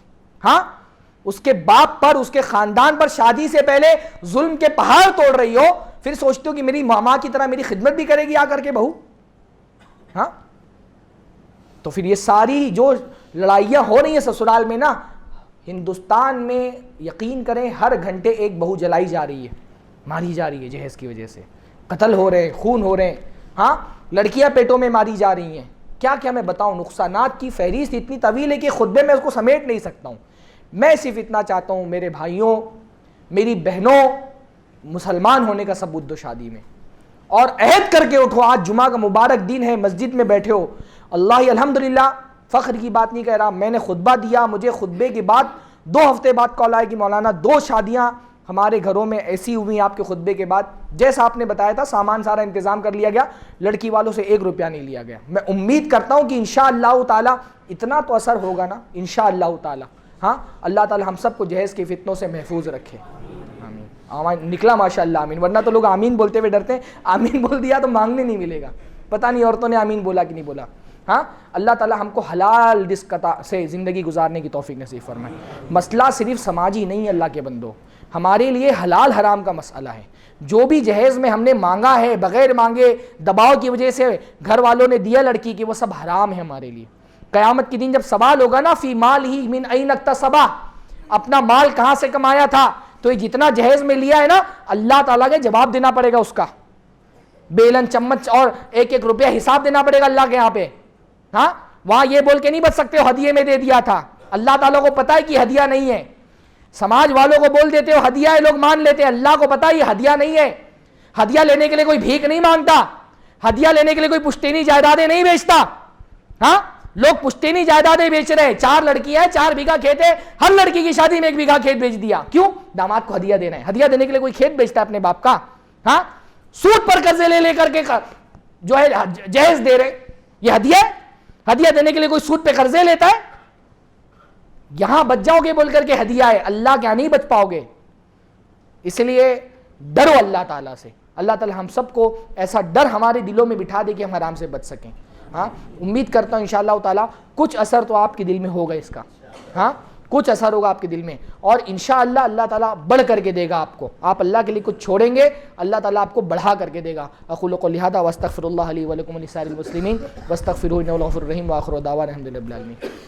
ہاں, اس کے باپ پر, اس کے خاندان پر شادی سے پہلے ظلم کے پہاڑ توڑ رہی ہو, پھر سوچتے ہو کہ میری ماں کی طرح میری خدمت بھی کرے گی آ کر کے بہو. ہاں, تو پھر یہ ساری جو لڑائیاں ہو رہی ہیں سسرال میں نا, ہندوستان میں یقین کریں ہر گھنٹے ایک بہو جلائی جا رہی ہے, ماری جا رہی ہے جہیز کی وجہ سے. قتل ہو رہے ہیں, خون ہو رہے ہیں. ہاں, لڑکیاں پیٹوں میں ماری جا رہی ہیں. کیا کیا میں بتاؤں, نقصانات کی فہرست اتنی طویل ہے کہ خطبے میں اس کو سمیٹ نہیں سکتا ہوں. میں صرف اتنا چاہتا ہوں میرے بھائیوں, میری بہنوں, مسلمان ہونے کا ثبوت دو شادی میں, اور عہد کر کے اٹھو. آج جمعہ کا مبارک دن ہے, مسجد میں بیٹھے ہو, اللہ الحمدللہ, فخر کی بات نہیں کہہ رہا, میں نے خطبہ دیا, مجھے خطبے کے بعد 2 ہفتے بعد کال آئے کہ مولانا 2 شادیاں ہمارے گھروں میں ایسی ہوئی آپ کے خطبے کے بعد, جیسا آپ نے بتایا تھا سامان سارا انتظام کر لیا گیا, لڑکی والوں سے 1 روپیہ نہیں لیا گیا. میں امید کرتا ہوں کہ انشاءاللہ تعالی اتنا تو اثر ہوگا نا, انشاءاللہ تعالی. ہاں, اللہ تعالی ہم سب کو جہیز کے فتنوں سے محفوظ رکھے. آمین. نکلا ماشاءاللہ آمین, ورنہ تو لوگ آمین بولتے ہوئے ڈرتے ہیں, آمین بول دیا تو مانگنے نہیں ملے گا. پتہ نہیں عورتوں نے آمین بولا کہ نہیں بولا. ہاں, اللہ تعالی ہم کو حلال رزق سے زندگی گزارنے کی توفیق نصیب فرمائے. مسئلہ صرف سماجی نہیں ہے اللہ کے بندو, ہمارے لیے حلال حرام کا مسئلہ ہے. جو بھی جہیز میں ہم نے مانگا ہے بغیر مانگے, دباؤ کی وجہ سے گھر والوں نے دیا لڑکی کی, وہ سب حرام ہے ہمارے لیے. قیامت کے دن جب سوال ہوگا نا فی مال ہی من این اکتسبہ, اپنا مال کہاں سے کمایا تھا, تو یہ جتنا جہیز میں لیا ہے نا اللہ تعالیٰ کے جواب دینا پڑے گا اس کا, بیلن چمچ اور 1-1 روپیہ حساب دینا پڑے گا اللہ کے یہاں پہ. ہاں, وہاں یہ بول کے نہیں بچ سکتے ہو ہدیے میں دے دیا تھا. اللہ تعالیٰ کو پتا ہے کہ ہدیہ نہیں ہے. سماج والوں کو بول دیتے ہو ہدیہ ہے, لوگ مان لیتے ہیں. اللہ کو پتا ہے یہ ہدیہ نہیں ہے. ہدیہ لینے کے لیے کوئی بھیک نہیں مانگتا, ہدیہ لینے کے لیے کوئی پشتینی جائیدادیں نہیں بیچتا. ہاں, لوگ پشتینی جائیدادیں بیچ رہے ہیں. 4 لڑکیاں ہیں, 4 بیگھہ کھیت ہے, ہر لڑکی کی شادی میں 1 بیگھہ کھیت بیچ دیا. کیوں؟ داماد کو ہدیہ دینا ہے. ہدیہ دینے کے لیے کوئی کھیت بیچتا ہے اپنے باپ کا؟ ہاں, سود پر قرضے لے کر کے جو ہے جہیز دے رہے, یہ ہدیہ ہے؟ ہدیہ دینے کے لیے کوئی سود پہ قرضے لیتا ہے؟ یہاں بچ جاؤ گے بول کر کے ہدیہ ہے, اللہ کیا نہیں بچ پاؤ گے. اس لیے ڈرو اللہ تعالیٰ سے. اللہ تعالیٰ ہم سب کو ایسا ڈر ہمارے دلوں میں بٹھا دے کہ ہم حرام سے بچ سکیں. ہاں, امید کرتا ہوں انشاءاللہ تعالیٰ کچھ اثر تو آپ کے دل میں ہوگا اس کا. ہاں, کچھ اثر ہوگا آپ کے دل میں, اور انشاءاللہ اللہ تعالیٰ بڑھ کر کے دے گا آپ کو. آپ اللہ کے لیے کچھ چھوڑیں گے, اللہ تعالیٰ آپ کو بڑھا کر کے دے گا. اقول قولی ھذا واستغفر اللہ لی ولکم ولسائر المسلمین واستغفروہ انہ هو الغفور الرحیم, وآخر دعوانا الحمد للہ رب العالمین.